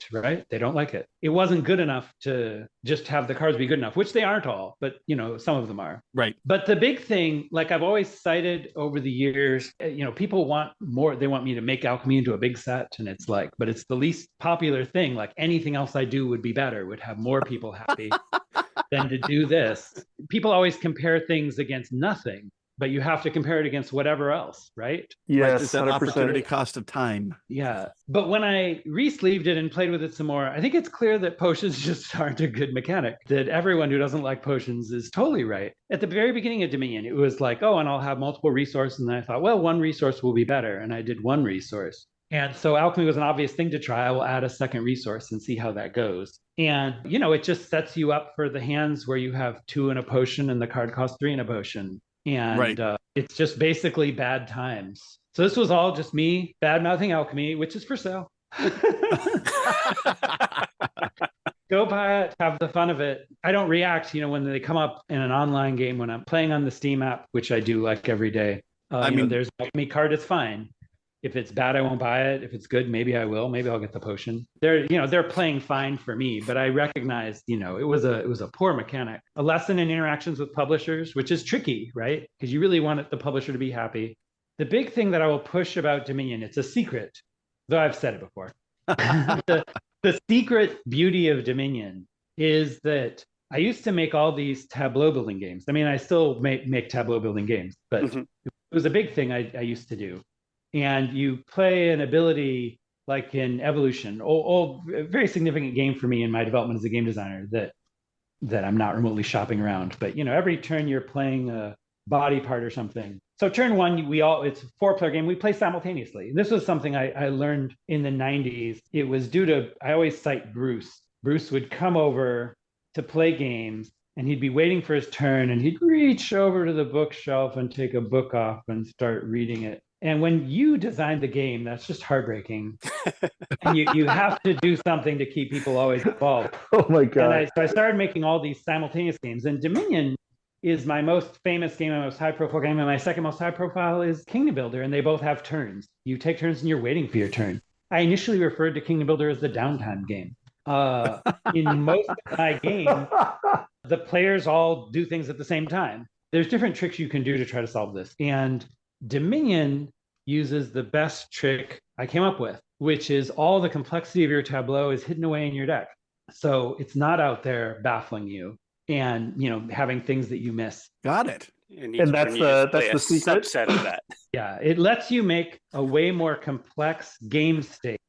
They don't like it. It wasn't good enough to just have the cards be good enough, which they aren't all, but you know, some of them are. Right. But the big thing, like I've always cited over the years, you know, people want more. They want me to make alchemy into a big set. And it's like, but it's the least popular thing. Like anything else I do would be better, would have more people happy than to do this. People always compare things against nothing, but you have to compare it against whatever else, right? Yes, It's that 100%. opportunity cost of time. Yeah. But when I re-sleeved it and played with it some more, I think it's clear that potions just aren't a good mechanic, that everyone who doesn't like potions is totally right. At the very beginning of Dominion, it was like, oh, and I'll have multiple resources. And I thought, well, one resource will be better. And I did one resource. And so alchemy was an obvious thing to try. I will add a second resource and see how that goes. And, you know, it just sets you up for the hands where you have 2 in a potion and the card costs 3 in a potion. And it's just basically bad times. So this was all just me bad-mouthing alchemy, which is for sale. Go buy it, have the fun of it. I don't react, you know, when they come up in an online game, when I'm playing on the Steam app, which I do like every day. I mean, there's an alchemy card, it's fine. If it's bad, I won't buy it. If it's good, maybe I will. Maybe I'll get the potion. They're playing fine for me, but I recognize, you know, it was a poor mechanic. A lesson in interactions with publishers, which is tricky, right? Because you really want the publisher to be happy. The big thing that I will push about Dominion, it's a secret, though I've said it before. The secret beauty of Dominion is that I used to make all these tableau building games. I mean, I still make tableau building games, but it was a big thing I used to do. And you play an ability like in Evolution, a very significant game for me in my development as a game designer that I'm not remotely shopping around. But, you know, every turn you're playing a body part or something. So turn one, it's a 4-player game. We play simultaneously. This was something I learned in the 90s. It was due to, I always cite Bruce. Bruce would come over to play games and he'd be waiting for his turn and he'd reach over to the bookshelf and take a book off and start reading it. And when you design the game, that's just heartbreaking. And you have to do something to keep people always involved. Oh my God. And so I started making all these simultaneous games. And Dominion is my most famous game, my most high-profile game. And my second most high-profile is Kingdom Builder. And they both have turns. You take turns and you're waiting for your turn. I initially referred to Kingdom Builder as the downtime game. In most of my game, the players all do things at the same time. There's different tricks you can do to try to solve this. And Dominion uses the best trick I came up with, which is all the complexity of your tableau is hidden away in your deck. So it's not out there baffling you and, you know, having things that you miss. Got it. And that's the secret subset of that. Yeah, it lets you make a way more complex game state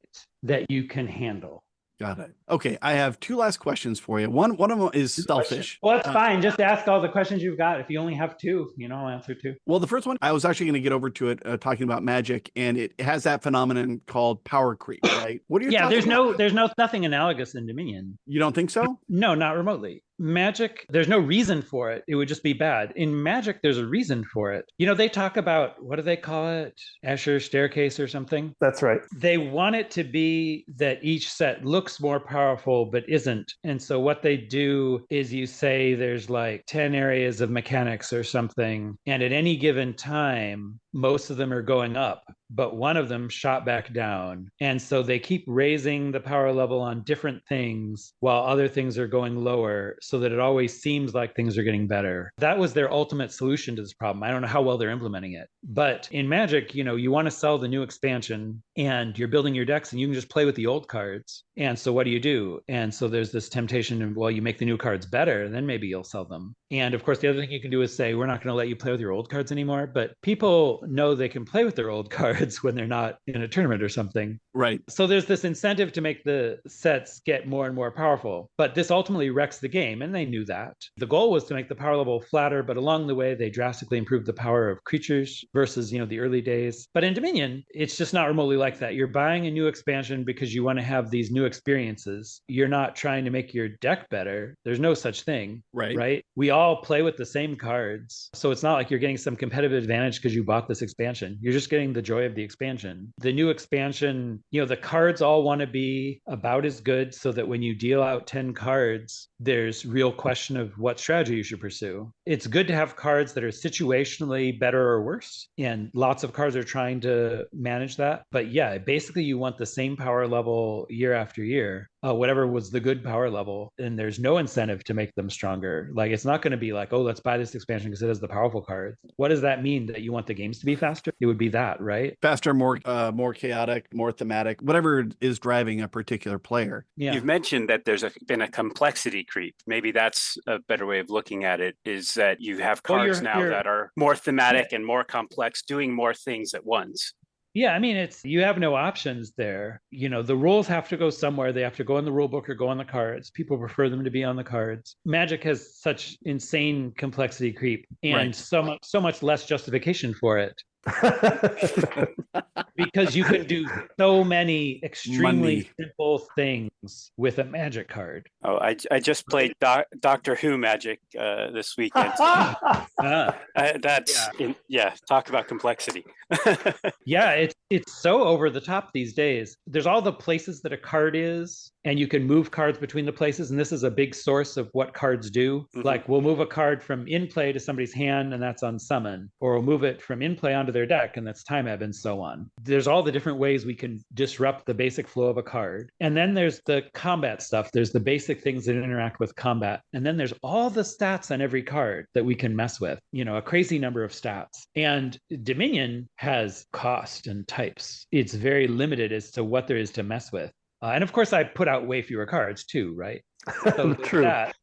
that you can handle. Got it. Okay, I have 2 last questions for you. One of them is selfish. Well, it's fine. Just ask all the questions you've got. If you only have 2, you know, I'll answer 2. Well, the first one, I was actually going to get over to it talking about Magic, and it has that phenomenon called power creep, right? What are your thoughts? There's nothing analogous in Dominion. You don't think so? No, not remotely. Magic, there's no reason for it. It would just be bad. In Magic, there's a reason for it. You know, they talk about, what do they call it? Escher's staircase or something? That's right. They want it to be that each set looks more powerful, but isn't. And so what they do is you say there's like 10 areas of mechanics or something. And at any given time, most of them are going up, but one of them shot back down. And so they keep raising the power level on different things while other things are going lower, so that it always seems like things are getting better. That was their ultimate solution to this problem. I don't know how well they're implementing it. But in Magic, you know, you want to sell the new expansion and you're building your decks and you can just play with the old cards. And so what do? And so there's this temptation of, well, you make the new cards better, then maybe you'll sell them. And of course, the other thing you can do is say, we're not going to let you play with your old cards anymore. But people know they can play with their old cards when they're not in a tournament or something. Right. So there's this incentive to make the sets get more and more powerful. But this ultimately wrecks the game, and they knew that. The goal was to make the power level flatter, but along the way, they drastically improved the power of creatures versus, you know, the early days. But in Dominion, it's just not remotely like that. You're buying a new expansion because you want to have these new experiences. You're not trying to make your deck better. There's no such thing. Right? We all play with the same cards. So it's not like you're getting some competitive advantage because you bought this expansion. You're just getting the joy of the expansion. The new expansion, you know, the cards all want to be about as good so that when you deal out 10 cards, there's real question of what strategy you should pursue. It's good to have cards that are situationally better or worse. And lots of cards are trying to manage that. But yeah, basically you want the same power level year after year. Whatever was the good power level, and there's no incentive to make them stronger. Like, it's not going to be like, oh, let's buy this expansion because it has the powerful cards. What does that mean? That you want the games to be faster? It would be that, right? Faster, more chaotic, more thematic, whatever is driving a particular player. Yeah. You've mentioned that there's been a complexity creep. Maybe that's a better way of looking at it, is that you have cards that are more thematic and more complex, doing more things at once. Yeah, I mean, you have no options there. You know, the rules have to go somewhere. They have to go in the rule book or go on the cards. People prefer them to be on the cards. Magic has such insane complexity creep and so much less justification for it. Because you can do so many extremely simple things with a Magic card. Oh, I just played Doctor Who Magic this weekend. Talk about complexity. Yeah, it's so over the top these days. There's all the places that a card is, and you can move cards between the places, and this is a big source of what cards do. Mm-hmm. Like, we'll move a card from in play to somebody's hand, and that's on summon, or we'll move it from in play onto their deck, and that's time ebb, and so on. There's all the different ways we can disrupt the basic flow of a card. And then there's the combat stuff. There's the basic things that interact with combat. And then there's all the stats on every card that we can mess with, you know, a crazy number of stats. And Dominion has cost and types. It's very limited as to what there is to mess with. And of course, I put out way fewer cards too, right? So True. That,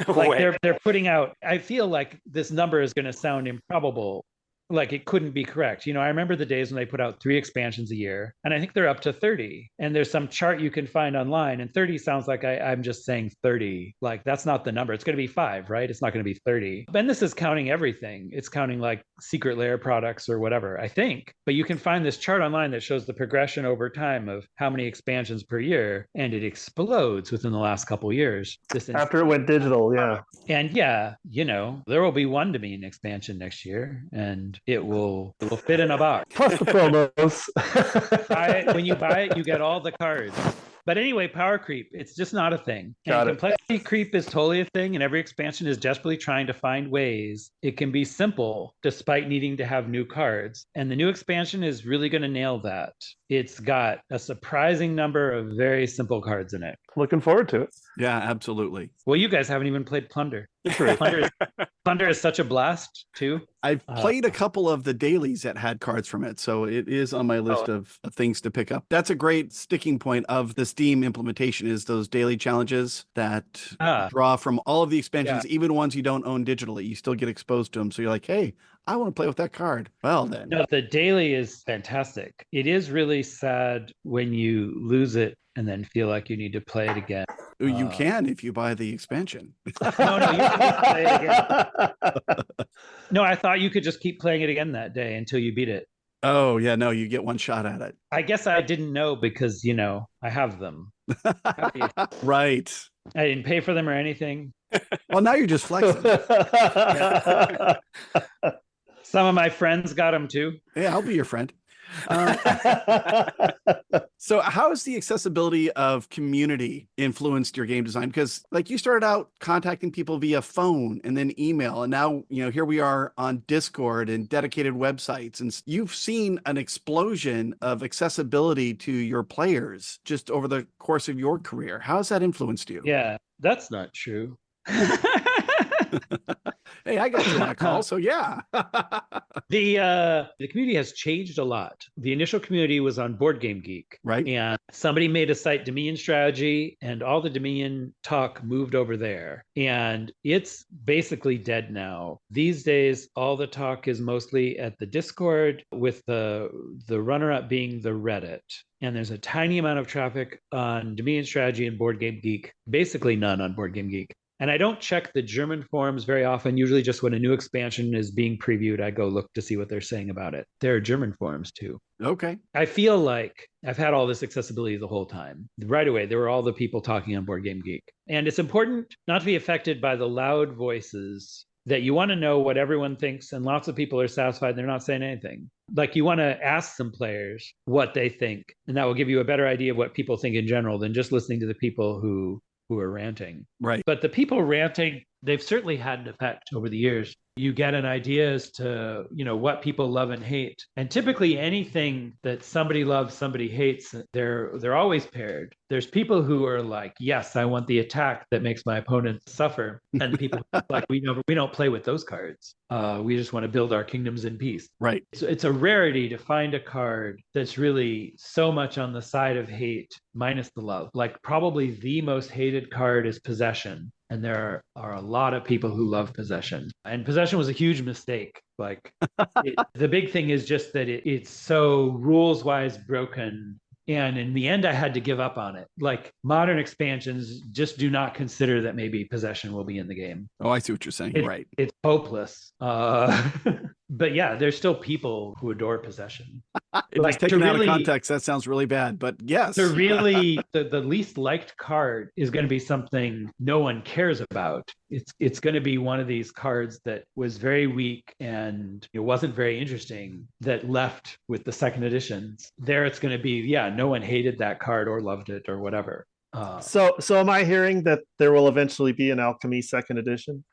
like they're putting out, I feel like this number is going to sound improbable. Like, it couldn't be correct. You know, I remember the days when they put out 3 expansions a year, and I think they're up to 30. And there's some chart you can find online, and 30 sounds like I'm just saying 30. Like, that's not the number. It's going to be 5, right? It's not going to be 30. And this is counting everything. It's counting like secret lair products or whatever, I think. But you can find this chart online that shows the progression over time of how many expansions per year, and it explodes within the last couple of years. After it went digital, yeah. And yeah, you know, there will be one Dominion expansion next year, and it will fit in a box. Plus the promos. When you buy it, you get all the cards. But anyway, power creep, it's just not a thing. Got it. Complexity creep is totally a thing, and every expansion is desperately trying to find ways it can be simple despite needing to have new cards. And the new expansion is really going to nail that. It's got a surprising number of very simple cards in it. Looking forward to it. Yeah, absolutely. Well, you guys haven't even played Plunder. Plunder is such a blast, too. I've played a couple of the dailies that had cards from it, so it is on my list of things to pick up. That's a great sticking point of the Steam implementation, is those daily challenges that draw from all of the expansions, even ones you don't own digitally. You still get exposed to them, so you're like, hey, I want to play with that card. Well, then. No, the daily is fantastic. It is really sad when you lose it and then feel like you need to play it again. You can if you buy the expansion. No, you can just play it again. No, I thought you could just keep playing it again that day until you beat it. Oh, yeah, no, you get one shot at it. I guess I didn't know because, you know, I have them. Right. I didn't pay for them or anything. Well, now you're just flexing. Some of my friends got them too. Yeah, I'll be your friend. So how has the accessibility of community influenced your game design? Because like you started out contacting people via phone and then email, and now, here we are on Discord and dedicated websites, and you've seen an explosion of accessibility to your players just over the course of your career. How has that influenced you? Yeah, that's not true. Hey, I got you on a call, so yeah. The community has changed a lot. The initial community was on Board Game Geek, right? And somebody made a site, Dominion Strategy, and all the Dominion talk moved over there. And it's basically dead now. These days, all the talk is mostly at the Discord, with the runner-up being the Reddit. And there's a tiny amount of traffic on Dominion Strategy and Board Game Geek, basically none on Board Game Geek. And I don't check the German forums very often. Usually just when a new expansion is being previewed, I go look to see what they're saying about it. There are German forums too. Okay. I feel like I've had all this accessibility the whole time. Right away, there were all the people talking on Board Game Geek. And it's important not to be affected by the loud voices, that you want to know what everyone thinks, and lots of people are satisfied they're not saying anything. Like, you want to ask some players what they think, and that will give you a better idea of what people think in general than just listening to the people who are ranting. Right. But the people ranting, they've certainly had an effect over the years. You get an idea as to, what people love and hate. And typically anything that somebody loves, somebody hates, they're always paired. There's people who are like, yes, I want the attack that makes my opponent suffer. And people like, we don't play with those cards. We just want to build our kingdoms in peace. Right. So it's a rarity to find a card that's really so much on the side of hate minus the love. Like, probably the most hated card is Possession. And there are a lot of people who love Possession. And Possession was a huge mistake. Like, the big thing is just that it's so rules-wise broken. And in the end, I had to give up on it. Like, modern expansions just do not consider that maybe Possession will be in the game. Oh, I see what you're saying. Right. It's hopeless. But yeah, there's still people who adore Possession. Like, taken out of context, that sounds really bad. But yes. So really, the least liked card is going to be something no one cares about. It's going to be one of these cards that was very weak and it wasn't very interesting, that left with the second editions. There it's going to be, no one hated that card or loved it or whatever. So am I hearing that there will eventually be an Alchemy second edition?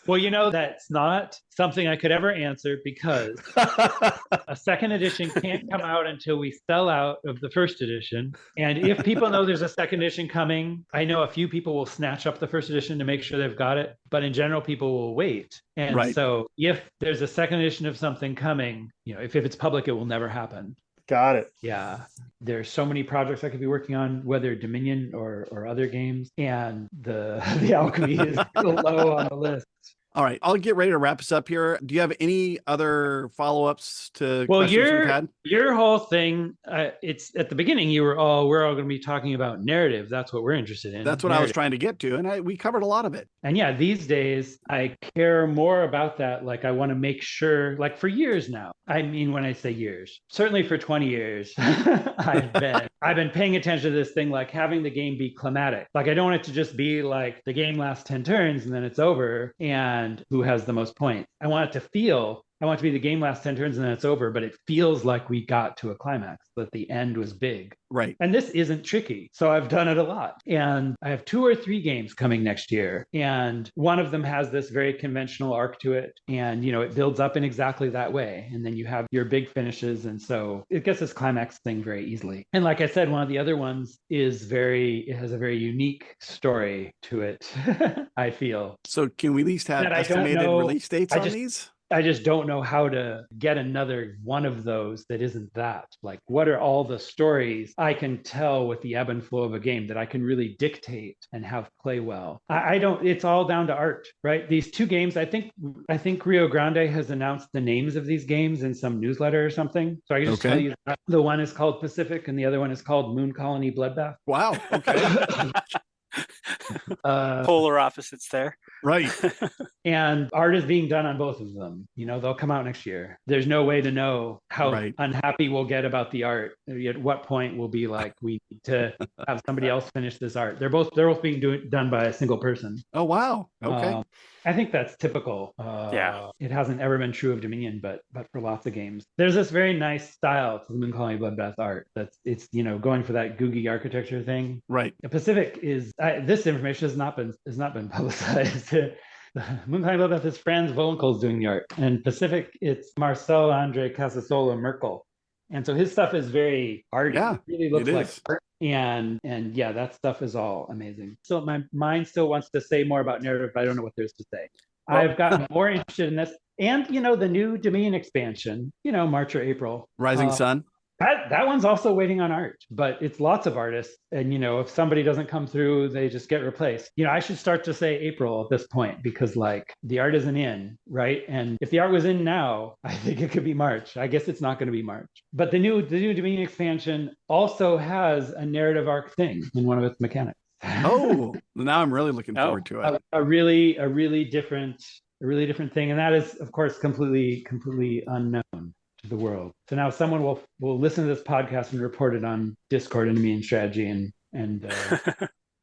Well, that's not something I could ever answer, because a second edition can't come out until we sell out of the first edition. And if people know there's a second edition coming, I know a few people will snatch up the first edition to make sure they've got it. But in general, people will wait. And so if there's a second edition of something coming, if it's public, it will never happen. Got it. Yeah. There's so many projects I could be working on, whether Dominion or other games, and the Alchemy is still low on the list. All right, I'll get ready to wrap us up here. Do you have any other follow-ups to questions we've had? Your whole thing, it's at the beginning, we're all going to be talking about narrative. That's what we're interested in. That's what I was trying to get to, and we covered a lot of it. And yeah, these days, I care more about that. Like, I want to make sure, like, for years now, I mean, when I say years, certainly for 20 years, I've been paying attention to this thing, like having the game be climatic. Like, I don't want it to just be like the game lasts 10 turns and then it's over, and who has the most points. I want it to be the game lasts 10 turns and then it's over, but it feels like we got to a climax, that the end was big. Right. And this isn't tricky. So I've done it a lot. And I have 2 or 3 games coming next year. And one of them has this very conventional arc to it. And, it builds up in exactly that way. And then you have your big finishes. And so it gets this climax thing very easily. And like I said, one of the other ones it has a very unique story to it, I feel. So can we at least have estimated release dates on these? I just don't know how to get another one of those that isn't that. Like, what are all the stories I can tell with the ebb and flow of a game that I can really dictate and have play well? It's all down to art, right? These 2 games, I think Rio Grande has announced the names of these games in some newsletter or something. So I can just tell you that the one is called Pacific and the other one is called Moon Colony Bloodbath. Wow. Okay. Polar opposites there. Right. And art is being done on both of them. They'll come out next year. There's no way to know how unhappy we'll get about the art. At what point we'll be like, we need to have somebody else finish this art. They're both being done by a single person. Oh, wow. Okay. I think that's typical. It hasn't ever been true of Dominion, but for lots of games, there's this very nice style to the Moon Colony Bloodbath art. It's going for that Googie architecture thing. Right. The Pacific is this information has not been publicized. Moon Colony Bloodbath is Franz Vollenkol's doing the art, and Pacific it's Marcel Andre Casasola Merkel. And so his stuff is very arty. Yeah, it really looks like art. And yeah, that stuff is all amazing. So my mind still wants to say more about narrative, but I don't know what there's to say. Well, I've gotten more interested in this. And, the new Dominion expansion, March or April. Rising Sun. That one's also waiting on art, but it's lots of artists. And, if somebody doesn't come through, they just get replaced. I should start to say April at this point because the art isn't in, right? And if the art was in now, I think it could be March. I guess it's not going to be March. But the new Dominion expansion also has a narrative arc thing in one of its mechanics. Oh, now I'm really looking forward to it. A really different thing. And that is, of course, completely unknown to the world. So now someone will listen to this podcast and report it on Discord and Dominion Strategy and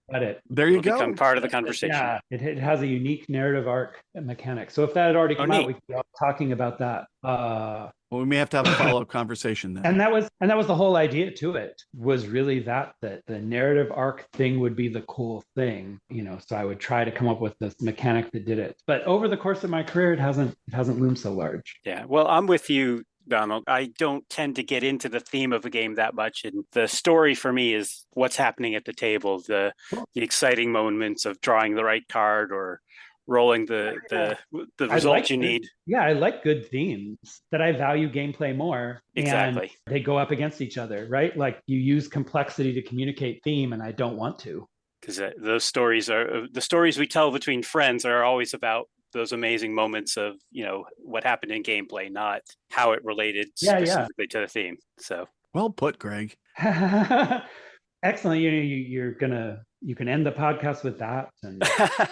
let it. There you go. Become part of the conversation. Yeah, it has a unique narrative arc mechanic. So if that had already come out, we could be all talking about that. Well, we may have to have a follow-up conversation then. And that was the whole idea to it, was really that the narrative arc thing would be the cool thing, so I would try to come up with this mechanic that did it. But over the course of my career, it hasn't loomed so large. Yeah, well, I'm with you, Donald. I don't tend to get into the theme of a game that much. And the story for me is what's happening at the table, the exciting moments of drawing the right card or rolling the result you need. Yeah, I like good themes that I value gameplay more. Exactly. And they go up against each other, right? Like you use complexity to communicate theme, and I don't want to. Because those stories are the stories we tell between friends are always about those amazing moments of, what happened in gameplay, not how it related specifically to the theme. So well put, Greg. Excellent. You can end the podcast with that. And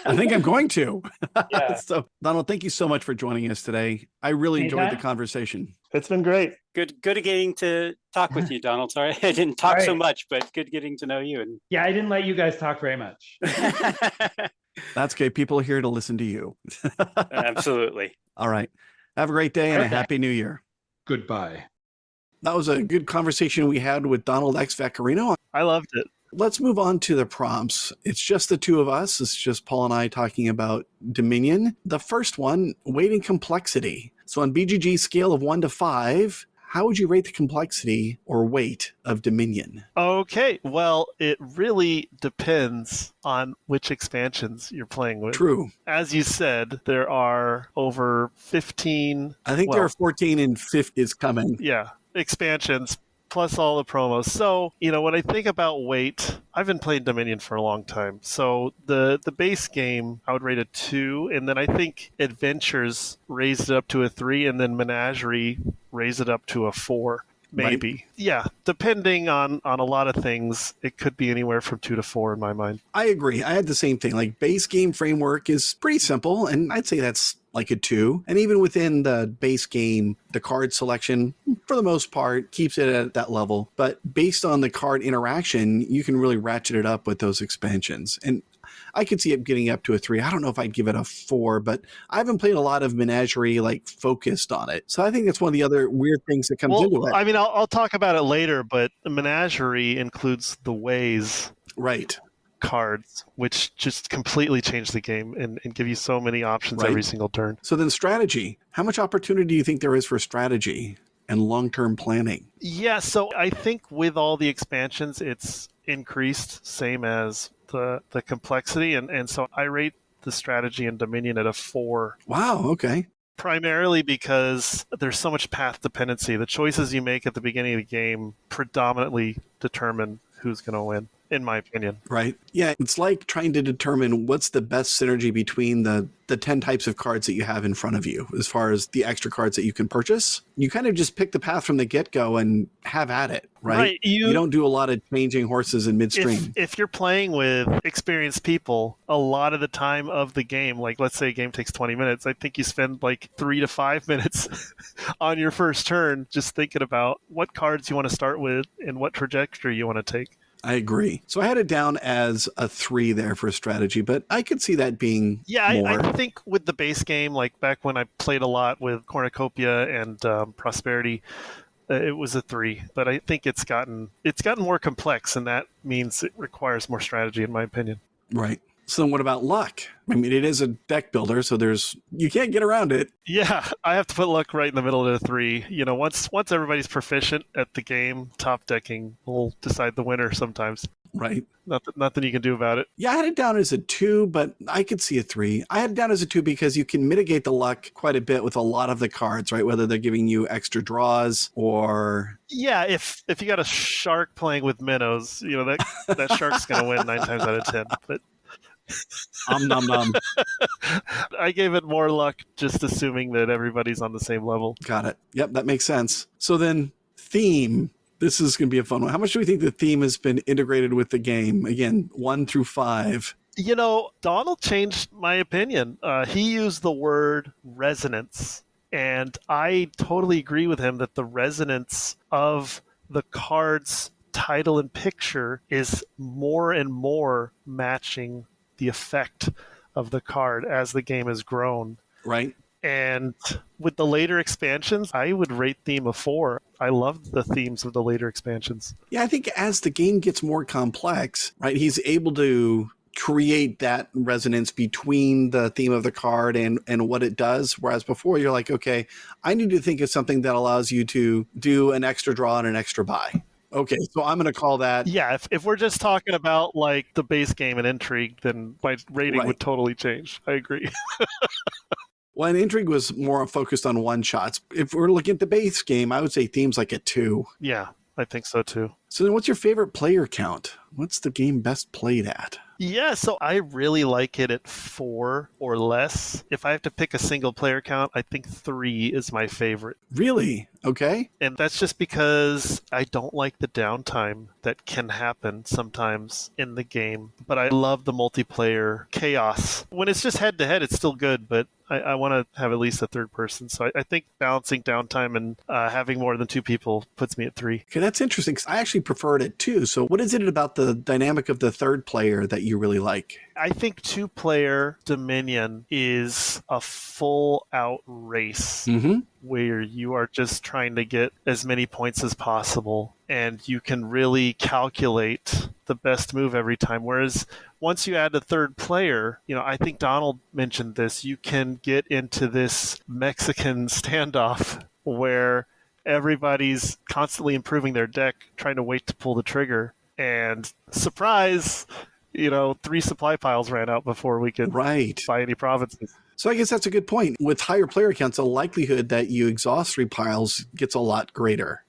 I think I'm going to. Yeah. So Donald, thank you so much for joining us today. I really enjoyed the conversation. It's been great. Good getting to talk with you, Donald. Sorry, I didn't talk so much, but good getting to know you. And yeah, I didn't let you guys talk very much. That's okay. People are here to listen to you. Absolutely. All right. Have a great day and a happy new year. Goodbye. That was a good conversation we had with Donald X. Vaccarino. I loved it. Let's move on to the prompts. It's just the two of us. It's just Paul and I talking about Dominion. The first one, weighting complexity. So on BGG's scale of 1 to 5, how would you rate the complexity or weight of Dominion? Okay, well, it really depends on which expansions you're playing with. True. As you said, there are over 15. I think there are 14 and 5 is coming. Yeah, expansions plus all the promos. So, when I think about weight, I've been playing Dominion for a long time. So the base game, I would rate a 2. And then I think Adventures raised it up to a 3. And then Menagerie raised it up to a 4. Maybe. Right. Yeah. Depending on a lot of things, it could be anywhere from 2 to 4 in my mind. I agree. I had the same thing. Like base game framework is pretty simple. And I'd say that's like a 2. And even within the base game, the card selection, for the most part, keeps it at that level. But based on the card interaction, you can really ratchet it up with those expansions. And I could see it getting up to a 3. I don't know if I'd give it a 4, but I haven't played a lot of Menagerie focused on it. So I think that's one of the other weird things that comes into it. I mean, I'll talk about it later, but Menagerie includes the ways. Right. Cards, which just completely change the game and give you so many options every single turn. So then strategy. How much opportunity do you think there is for strategy and long-term planning? Yeah, so I think with all the expansions, it's increased, same as the complexity. And so I rate the strategy in Dominion at a 4. Wow, okay. Primarily because there's so much path dependency. The choices you make at the beginning of the game predominantly determine who's going to win. in my opinion. Right. Yeah, it's like trying to determine what's the best synergy between the 10 types of cards that you have in front of you as far as the extra cards that you can purchase. You kind of just pick the path from the get-go and have at it, right? You don't do a lot of changing horses in midstream. If you're playing with experienced people, a lot of the time of the game, like let's say a game takes 20 minutes, I think you spend like 3 to 5 minutes on your first turn just thinking about what cards you want to start with and what trajectory you want to take. I agree. So I had it down as a 3 there for strategy, but I could see that being more. I think with the base game, like back when I played a lot with Cornucopia and Prosperity, it was a 3. But I think it's gotten more complex, and that means it requires more strategy, in my opinion. Right. So then what about luck? I mean, it is a deck builder, so you can't get around it. Yeah, I have to put luck right in the middle of the 3. You know, once everybody's proficient at the game, top decking will decide the winner sometimes. Right. Nothing you can do about it. Yeah, I had it down as a 2, but I could see a 3. I had it down as a 2 because you can mitigate the luck quite a bit with a lot of the cards, right? Whether they're giving you extra draws or... Yeah, if you got a shark playing with minnows, you know, that shark's going to win 9 times out of 10. But nom nom. I gave it more luck just assuming that everybody's on the same level. Got it. Yep, that makes sense. So then theme. This is going to be a fun one. How much do we think the theme has been integrated with the game? Again, 1 through 5. You know, Donald changed my opinion. He used the word resonance, and I totally agree with him that the resonance of the card's title and picture is more and more matching the effect of the card as the game has grown. Right. And with the later expansions, I would rate theme a 4. I loved the themes of the later expansions. Yeah, I think as the game gets more complex, right, he's able to create that resonance between the theme of the card and what it does. Whereas before you're like, okay, I need to think of something that allows you to do an extra draw and an extra buy. Okay, so I'm going to call that... Yeah, if we're just talking about like the base game and intrigue, then my rating would totally change. I agree. Well, and Intrigue was more focused on one-shots. If we're looking at the base game, I would say theme's like a 2. Yeah, I think so too. So then what's your favorite player count? What's the game best played at? Yeah, so I really like it at 4 or less. If I have to pick a single player count, I think 3 is my favorite. Really? Okay. And that's just because I don't like the downtime that can happen sometimes in the game. But I love the multiplayer chaos. When it's just head-to-head, it's still good, but I want to have at least a third person. So I think balancing downtime and having more than 2 people puts me at 3. Okay, that's interesting because I actually prefer it at 2. So what is it about the dynamic of the third player that you really like? I think 2-player Dominion is a full-out race where you are just trying to get as many points as possible, and you can really calculate the best move every time. Whereas once you add a third player, you know, I think Donald mentioned this, you can get into this Mexican standoff where everybody's constantly improving their deck, trying to wait to pull the trigger, and surprise, you know, 3 supply piles ran out before we could buy any provinces. So I guess that's a good point. With higher player counts, the likelihood that you exhaust 3 piles gets a lot greater,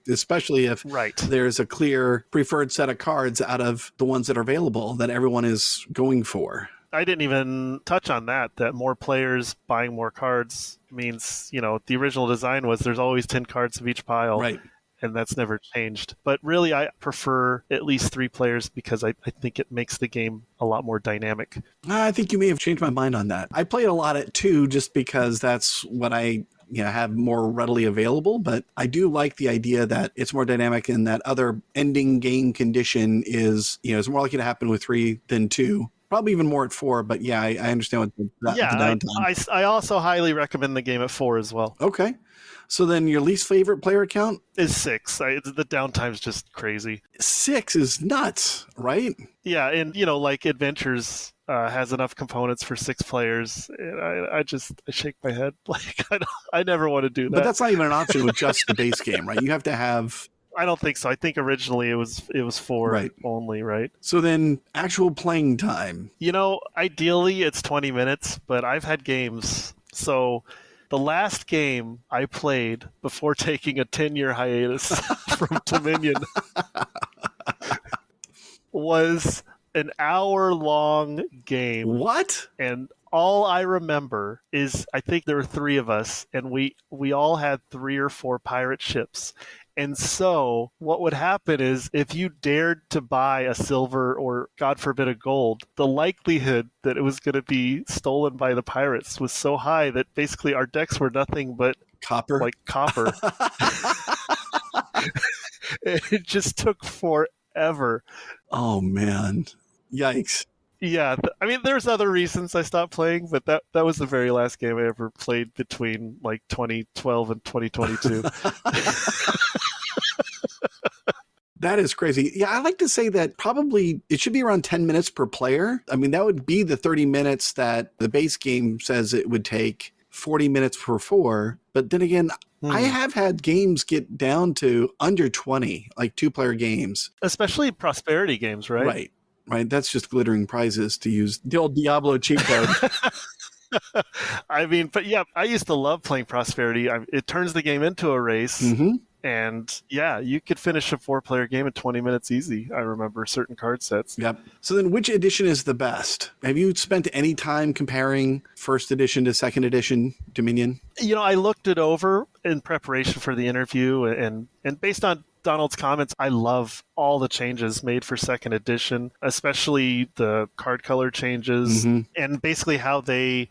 especially if there's a clear preferred set of cards out of the ones that are available that everyone is going for. I didn't even touch on that more players buying more cards means, you know, the original design was there's always 10 cards of each pile. Right. And that's never changed. But really, I prefer at least 3 players because I think it makes the game a lot more dynamic. I think you may have changed my mind on that. I played a lot at 2 just because that's what I have more readily available. But I do like the idea that it's more dynamic and that other ending game condition is, it's more likely to happen with 3 than 2. Probably even more at 4, but yeah, I understand what the downtime. I also highly recommend the game at 4 as well. Okay. So then your least favorite player count? Is 6. The downtime's just crazy. 6 is nuts, right? Yeah, and, you know, like Adventures has enough components for 6 players. And I shake my head. Like, I never want to do that. But that's not even an option with just the base game, right? You have to have... I don't think so. I think originally it was 4 only, right? So then actual playing time. You know, ideally it's 20 minutes, but I've had games. So the last game I played before taking a 10-year hiatus from Dominion was an hour-long game. What? And all I remember is I think there were 3 of us, and we all had 3 or 4 pirate ships. And so what would happen is if you dared to buy a silver or, God forbid, a gold, the likelihood that it was going to be stolen by the pirates was so high that basically our decks were nothing but Copper? like copper. It just took forever. Oh, man. Yikes. Yeah, I mean, there's other reasons I stopped playing, but that was the very last game I ever played between like 2012 and 2022. That is crazy. Yeah, I like to say that probably it should be around 10 minutes per player. I mean, that would be the 30 minutes that the base game says it would take, 40 minutes per 4. But then again, I have had games get down to under 20, like 2-player games. Especially prosperity games, right? Right. That's just glittering prizes, to use the old Diablo cheat code. I mean, but yeah, I used to love playing prosperity. It turns the game into a race. Mm-hmm. And yeah, you could finish a 4-player game in 20 minutes easy. I remember certain card sets. Yep. So then which edition is the best? Have you spent any time comparing first edition to second edition Dominion? You know, I looked it over in preparation for the interview, and based on Donald's comments, I love all the changes made for second edition, especially the card color changes and basically how they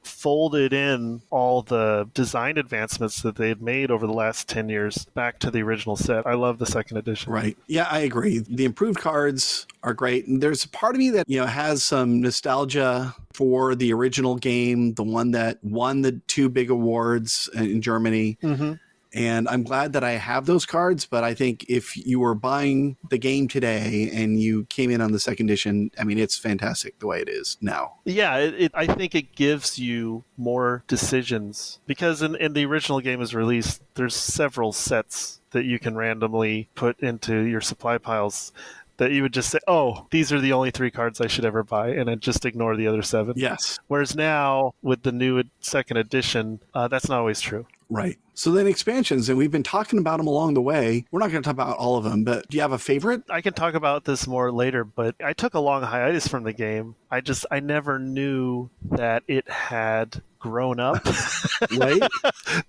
folded in all the design advancements that they had made over the last 10 years back to the original set. I love the second edition. Right. Yeah, I agree. The improved cards are great. And there's a part of me that, has some nostalgia for the original game, the one that won the 2 big awards in Germany. Mm-hmm. And I'm glad that I have those cards, but I think if you were buying the game today and you came in on the second edition, I mean, it's fantastic the way it is now. Yeah, I think it gives you more decisions because in the original game as released, there's several sets that you can randomly put into your supply piles that you would just say, oh, these are the only 3 cards I should ever buy, and then just ignore the other 7. Yes. Whereas now, with the new second edition, that's not always true. Right. So then expansions, and we've been talking about them along the way. We're not going to talk about all of them, but do you have a favorite? I can talk about this more later, but I took a long hiatus from the game. I never knew that it had grown up. Right?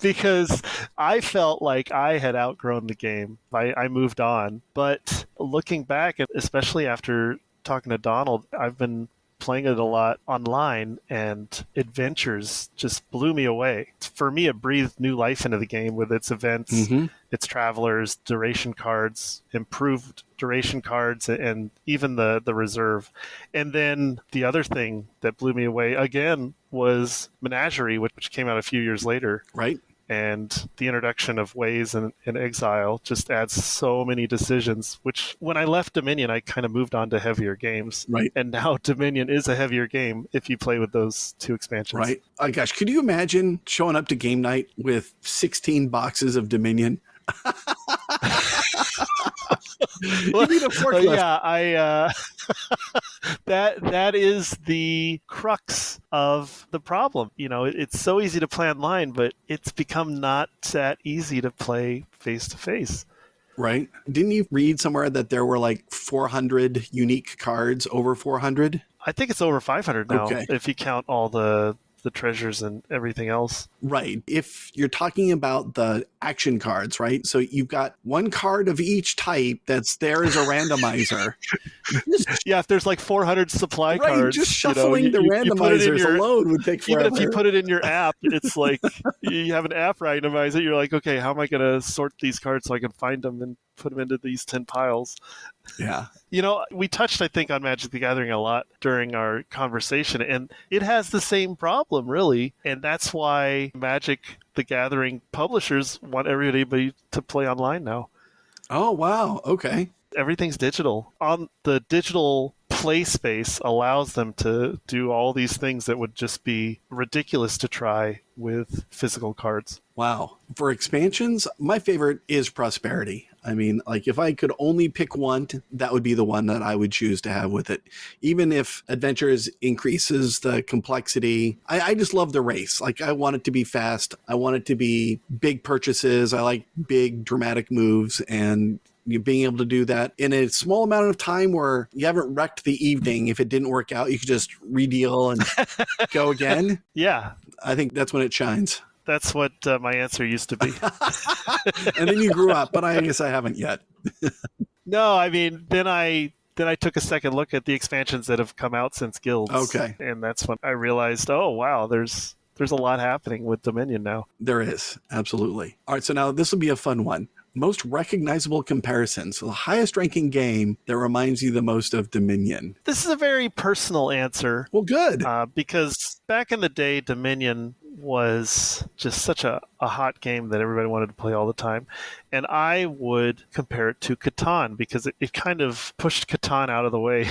Because I felt like I had outgrown the game. I moved on. But looking back, especially after talking to Donald, I've been playing it a lot online, and Adventures just blew me away. For me, it breathed new life into the game with its events, its travelers, duration cards, improved duration cards, and even the reserve. And then the other thing that blew me away again was Menagerie, which came out a few years later. Right. And the introduction of Ways and Exile just adds so many decisions, which when I left Dominion, I kind of moved on to heavier games. Right. And now Dominion is a heavier game if you play with those 2 expansions. Right. Oh, gosh, could you imagine showing up to game night with 16 boxes of Dominion? Well, yeah, that is the crux of the problem. It's so easy to play online, but it's become not that easy to play face to face. Right. Didn't you read somewhere that there were like 400 unique cards, over 400? I think it's over 500 now, okay, if you count all the treasures and everything else. Right. If you're talking about the action cards, right? So you've got 1 card of each type that's there as a randomizer. Yeah, if there's like 400 supply cards, just shuffling the randomizers alone would take forever. Even if you put it in your app, it's like you have an app randomizer. You're like, okay, how am I going to sort these cards so I can find them and put them into these 10 piles? Yeah. We touched, I think, on Magic the Gathering a lot during our conversation, and it has the same problem, really. And that's why Magic the Gathering publishers want everybody to play online now. Oh, wow. Okay. Everything's digital. On the digital play space allows them to do all these things that would just be ridiculous to try with physical cards. Wow. For expansions, my favorite is Prosperity. I mean, like if I could only pick one, that would be the one that I would choose to have with it. Even if Adventures increases the complexity, I just love the race. Like I want it to be fast. I want it to be big purchases. I like big dramatic moves. And You being able to do that in a small amount of time where you haven't wrecked the evening. If it didn't work out, you could just redeal and go again. Yeah. I think that's when it shines. That's what my answer used to be. And then you grew up, but I guess I haven't yet. No, I mean, then I took a second look at the expansions that have come out since Guilds. Okay. And that's when I realized, oh, wow, there's a lot happening with Dominion now. There is, absolutely. All right, so now this will be a fun one. Most recognizable comparisons. So the highest ranking game that reminds you the most of Dominion. This is a very personal answer. Well, good. Because back in the day, Dominion was just such a hot game that everybody wanted to play all the time. And I would compare it to Catan because it kind of pushed Catan out of the way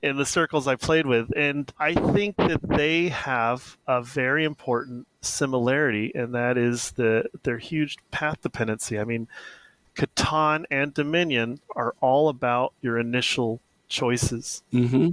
in the circles I played with. And I think that they have a very important similarity, and that is their huge path dependency. I mean, Catan and Dominion are all about your initial choices.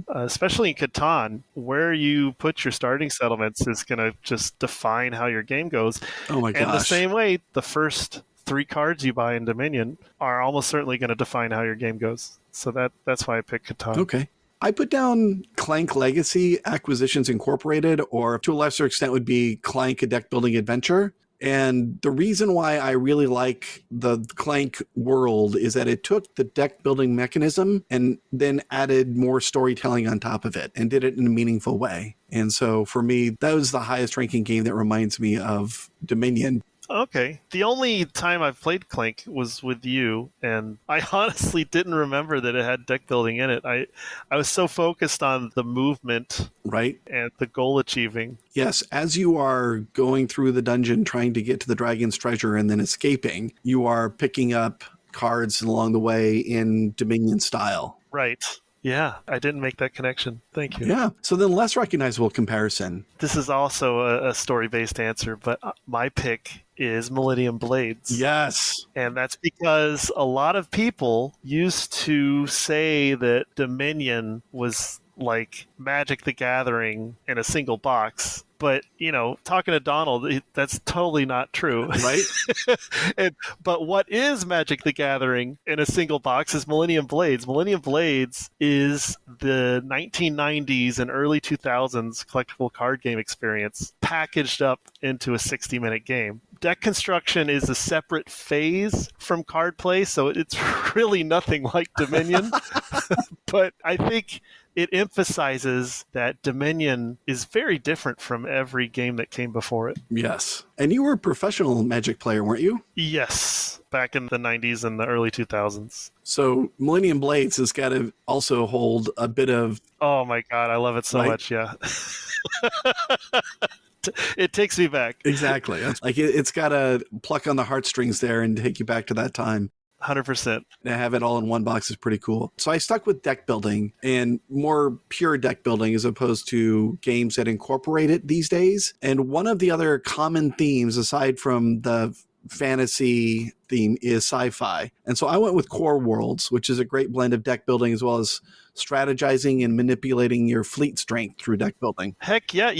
Especially in Catan, where you put your starting settlements is going to just define how your game goes. Oh my gosh. And the same way, the first 3 cards you buy in Dominion are almost certainly going to define how your game goes. So that's why I picked Catan. Okay. I put down Clank Legacy Acquisitions Incorporated, or to a lesser extent would be Clank A Deck Building Adventure. And the reason why I really like the Clank world is that it took the deck building mechanism and then added more storytelling on top of it and did it in a meaningful way. And so for me, that was the highest ranking game that reminds me of Dominion. Okay. The only time I've played Clank was with you, and I honestly didn't remember that it had deck building in it. I was so focused on the movement, right, and the goal achieving. Yes, as you are going through the dungeon trying to get to the dragon's treasure and then escaping, you are picking up cards along the way in Dominion style. Right. Yeah, I didn't make that connection. Thank you. Yeah. So then less recognizable comparison. This is also a story-based answer, but my pick is Millennium Blades. Yes. And that's because a lot of people used to say that Dominion was like Magic the Gathering in a single box. But, talking to Donald, that's totally not true. Right. But what is Magic the Gathering in a single box is Millennium Blades. Millennium Blades is the 1990s and early 2000s collectible card game experience packaged up into a 60-minute game. Deck construction is a separate phase from card play, so it's really nothing like Dominion. But I think it emphasizes that Dominion is very different from every game that came before it. Yes. And you were a professional Magic player, weren't you? Yes, back in the 90s and the early 2000s. So Millennium Blades has got to also hold a bit of... Oh my God, I love it so much, yeah. It takes me back. Exactly. Like it's got to pluck on the heartstrings there and take you back to that time. 100%. To have it all in one box is pretty cool. So I stuck with deck building and more pure deck building as opposed to games that incorporate it these days. And one of the other common themes, aside from the fantasy theme, is sci-fi. And so I went with Core Worlds, which is a great blend of deck building as well as strategizing and manipulating your fleet strength through deck building. Heck yeah.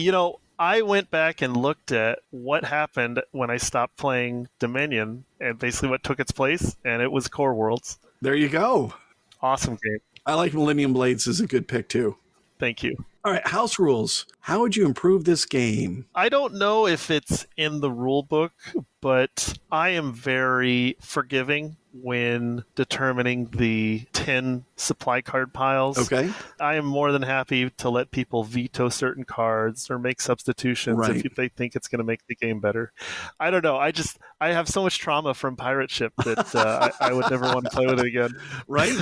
I went back and looked at what happened when I stopped playing Dominion and basically what took its place, and it was Core Worlds. There you go. Awesome game. I like Millennium Blades as a good pick, too. Thank you. All right, house rules. How would you improve this game? I don't know if it's in the rule book, but I am very forgiving when determining the 10 supply card piles. Okay. I am more than happy to let people veto certain cards or make substitutions if they think it's going to make the game better. I don't know. I have so much trauma from Pirate Ship that I would never want to play with it again. Right?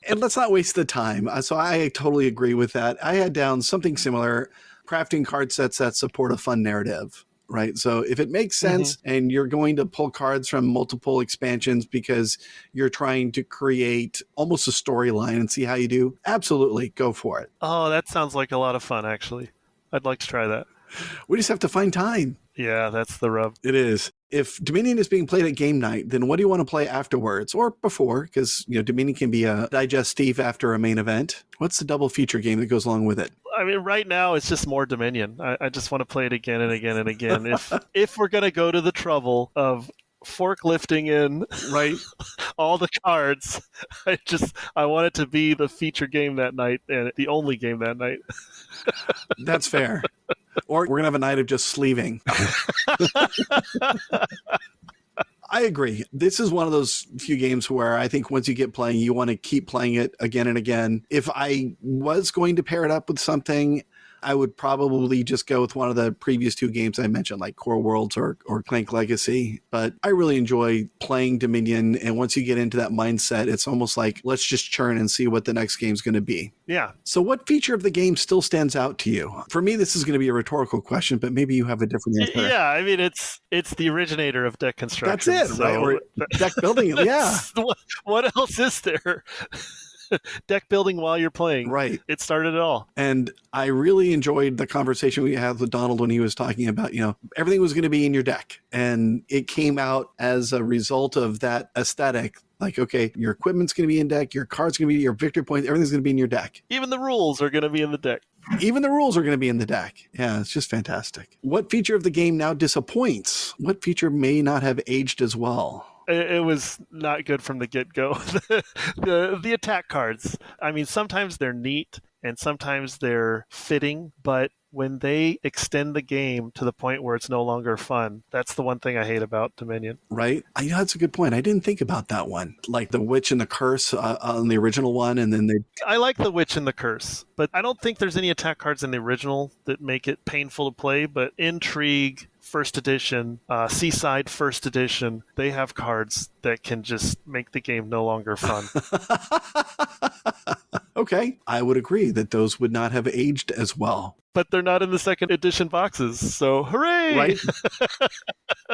And let's not waste the time. So I totally agree with that. I had down something similar, crafting card sets that support a fun narrative. Right. So if it makes sense and you're going to pull cards from multiple expansions because you're trying to create almost a storyline and see how you do, absolutely go for it. Oh, that sounds like a lot of fun, actually. I'd like to try that. We just have to find time. Yeah, that's the rub. It is. If Dominion is being played at game night, then what do you want to play afterwards or before? Because, Dominion can be a digestive after a main event. What's the double feature game that goes along with it? I mean, right now it's just more Dominion. I just want to play it again and again and again. If we're going to go to the trouble of forklifting in Right. all the cards. I want it to be the feature game that night and the only game that night. That's fair. Or we're going to have a night of just sleeving. I agree. This is one of those few games where I think once you get playing, you want to keep playing it again and again. If I was going to pair it up with something, I would probably just go with one of the previous two games I mentioned, like Core Worlds or Clank Legacy. But I really enjoy playing Dominion. And once you get into that mindset, it's almost like, let's just churn and see what the next game's going to be. Yeah. So what feature of the game still stands out to you? For me, this is going to be a rhetorical question, but maybe you have a different answer. Yeah, I mean, it's the originator of deck construction. That's it, right? Or deck building, yeah. What else is there? Deck building while you're playing. Right. It started it all. And I really enjoyed the conversation we had with Donald when he was talking about, everything was going to be in your deck. And it came out as a result of that aesthetic. Like, okay, your equipment's going to be in deck, your cards going to be, your victory points, everything's going to be in your deck. Even the rules are going to be in the deck. Even the rules are going to be in the deck. Yeah, it's just fantastic. What feature of the game now disappoints? What feature may not have aged as well? It was not good from the get-go. the attack cards. I mean, sometimes they're neat and sometimes they're fitting, but when they extend the game to the point where it's no longer fun, that's the one thing I hate about Dominion. Right? That's a good point. I didn't think about that one. Like the Witch and the Curse on the original one, and then I like the Witch and the Curse, but I don't think there's any attack cards in the original that make it painful to play, but Intrigue, First Edition, Seaside First Edition, they have cards that can just make the game no longer fun. Okay, I would agree that those would not have aged as well. But they're not in the second edition boxes, so hooray! Right?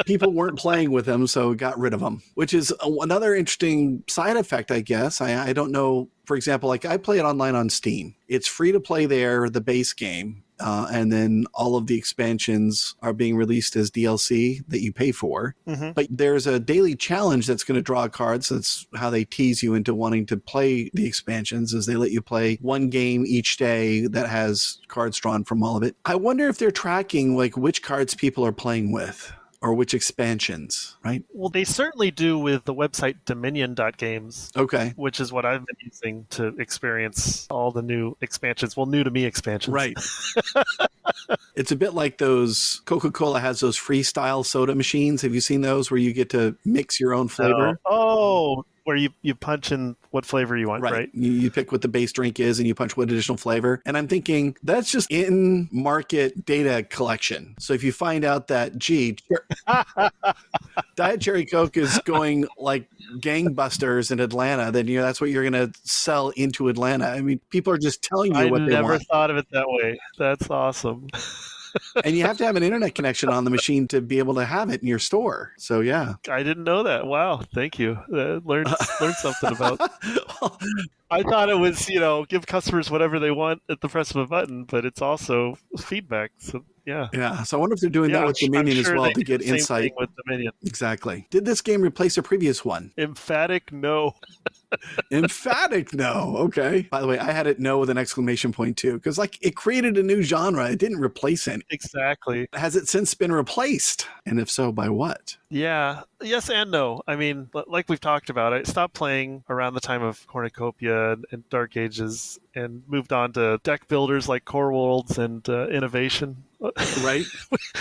People weren't playing with them, so got rid of them, which is another interesting side effect, I guess. I don't know. For example, like I play it online on Steam. It's free to play there, the base game. And then all of the expansions are being released as DLC that you pay for. Mm-hmm. But there's a daily challenge that's going to draw cards. That's how they tease you into wanting to play the expansions, is they let you play one game each day that has cards drawn from all of it. I wonder if they're tracking like which cards people are playing with. Or which expansions, right? Well, they certainly do with the website dominion.games. Okay. Which is what I've been using to experience all the new expansions. Well, new to me expansions. Right. It's a bit like those, Coca-Cola has those freestyle soda machines. Have you seen those where you get to mix your own flavor? Oh, where you punch in what flavor you want, right? You pick what the base drink is and you punch what additional flavor. And I'm thinking that's just in-market data collection. So if you find out that, Diet Cherry Coke is going like gangbusters in Atlanta, then that's what you're going to sell into Atlanta. I mean, people are just telling you what they want. I never thought of it that way. That's awesome. And you have to have an internet connection on the machine to be able to have it in your store. So, yeah. I didn't know that. Wow. Thank you. Learned something about I thought it was, give customers whatever they want at the press of a button, but it's also feedback. So, yeah. Yeah. So I wonder if they're doing that with Dominion as well to get insight. With Dominion. Exactly. Did this game replace a previous one? Emphatic no. Emphatic no. Okay. By the way, I had it no with an exclamation point too, because it created a new genre. It didn't replace it. Exactly. Has it since been replaced? And if so, by what? Yeah. Yes and no. I mean, like we've talked about, I stopped playing around the time of Cornucopia and Dark Ages and moved on to deck builders like Core Worlds and Innovation. Right.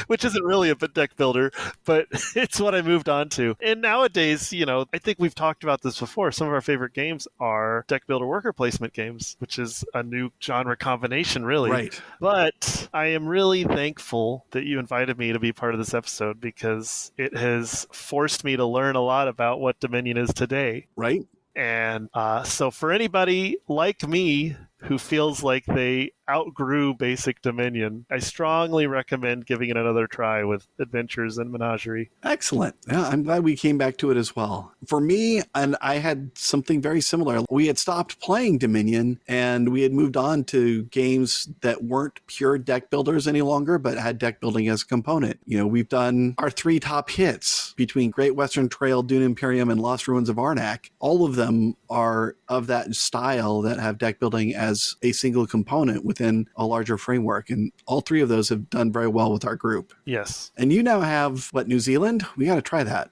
Which isn't really a deck builder, but it's what I moved on to. And nowadays, I think we've talked about this before. Some of our favorite games are deck builder worker placement games, which is a new genre combination, really. Right. But I am really thankful that you invited me to be part of this episode because it has forced me to learn a lot about what Dominion is today. Right. And so for anybody like me who feels like they outgrew basic Dominion, I strongly recommend giving it another try with Adventures in Menagerie. Excellent. Yeah, I'm glad we came back to it as well. For me, and I had something very similar. We had stopped playing Dominion and we had moved on to games that weren't pure deck builders any longer, but had deck building as a component. We've done our 3 top hits between Great Western Trail, Dune Imperium, and Lost Ruins of Arnak. All of them are of that style that have deck building as as a single component within a larger framework. And all three of those have done very well with our group. Yes. And you now have, New Zealand? We got to try that.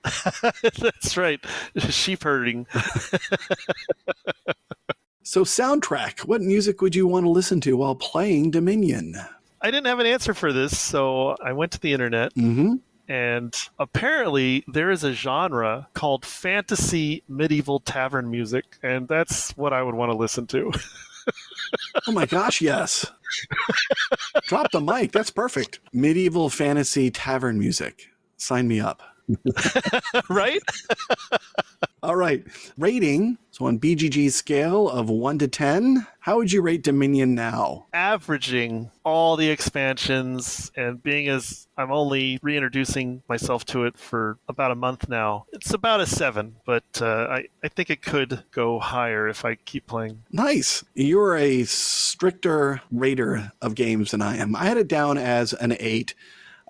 That's right. Sheep herding. So soundtrack, what music would you want to listen to while playing Dominion? I didn't have an answer for this, so I went to the internet. Mm-hmm. And apparently there is a genre called fantasy medieval tavern music, and that's what I would want to listen to. Oh my gosh, yes. Drop the mic. That's perfect. Medieval fantasy tavern music. Sign me up. Right? All right. Rating. So on BGG's scale of 1 to 10, how would you rate Dominion now? Averaging all the expansions and being as I'm only reintroducing myself to it for about a month now, it's about a 7, but I think it could go higher if I keep playing. Nice. You're a stricter rater of games than I am. I had it down as an 8.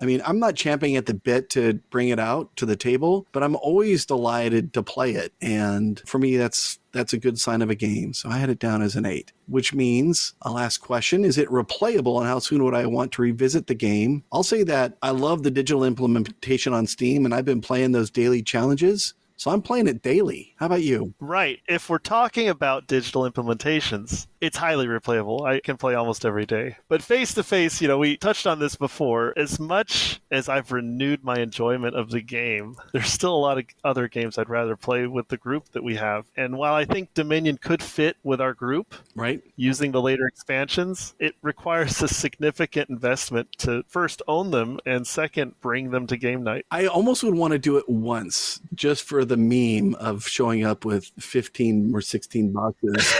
I mean, I'm not champing at the bit to bring it out to the table, but I'm always delighted to play it. And for me, that's a good sign of a game. So I had it down as an 8, which means a last question, is it replayable and how soon would I want to revisit the game? I'll say that I love the digital implementation on Steam, and I've been playing those daily challenges. So I'm playing it daily. How about you? Right. If we're talking about digital implementations, it's highly replayable. I can play almost every day. But face-to-face, we touched on this before. As much as I've renewed my enjoyment of the game, there's still a lot of other games I'd rather play with the group that we have. And while I think Dominion could fit with our group, right, using the later expansions, it requires a significant investment to first own them and second, bring them to game night. I almost would want to do it once just for the meme of showing up with 15 or 16 boxes.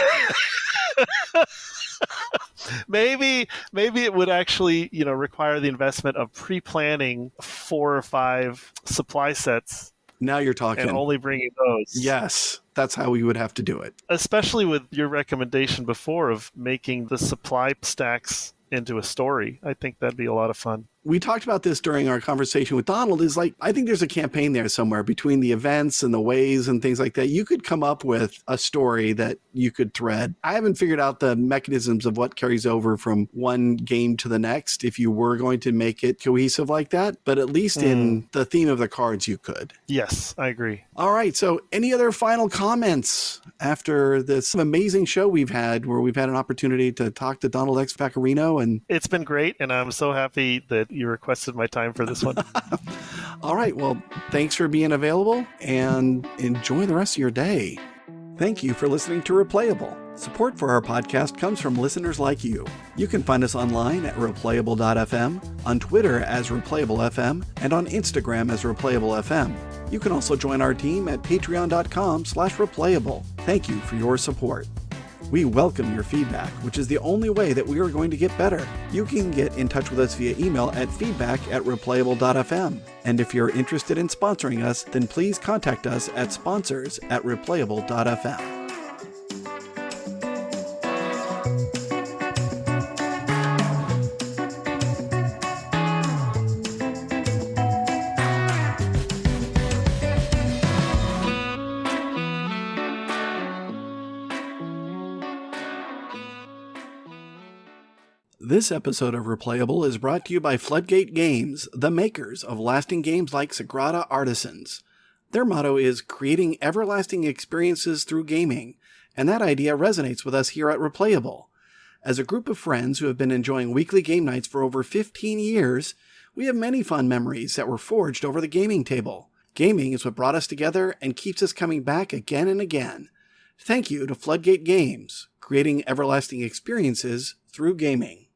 Maybe it would actually, require the investment of pre-planning 4 or 5 supply sets. Now you're talking. And only bringing those. Yes, that's how we would have to do it. Especially with your recommendation before of making the supply stacks into a story. I think that'd be a lot of fun. We talked about this during our conversation with Donald, is like, I think there's a campaign there somewhere between the events and the ways and things like that. You could come up with a story that you could thread. I haven't figured out the mechanisms of what carries over from one game to the next if you were going to make it cohesive like that, but at least in the theme of the cards you could. Yes, I agree. All right, so any other final comments after this amazing show we've had where we've had an opportunity to talk to Donald X. Vaccarino? And it's been great, and I'm so happy that you requested my time for this one. All right. Well, thanks for being available and enjoy the rest of your day. Thank you for listening to Replayable. Support for our podcast comes from listeners like you. You can find us online at replayable.fm, on Twitter as replayable.fm, and on Instagram as replayable.fm. You can also join our team at patreon.com/replayable. Thank you for your support. We welcome your feedback, which is the only way that we are going to get better. You can get in touch with us via email at feedback@replayable.fm. And if you're interested in sponsoring us, then please contact us at sponsors@replayable.fm. This episode of Replayable is brought to you by Floodgate Games, the makers of lasting games like Sagrada Artisans. Their motto is creating everlasting experiences through gaming, and that idea resonates with us here at Replayable. As a group of friends who have been enjoying weekly game nights for over 15 years, we have many fun memories that were forged over the gaming table. Gaming is what brought us together and keeps us coming back again and again. Thank you to Floodgate Games, creating everlasting experiences through gaming.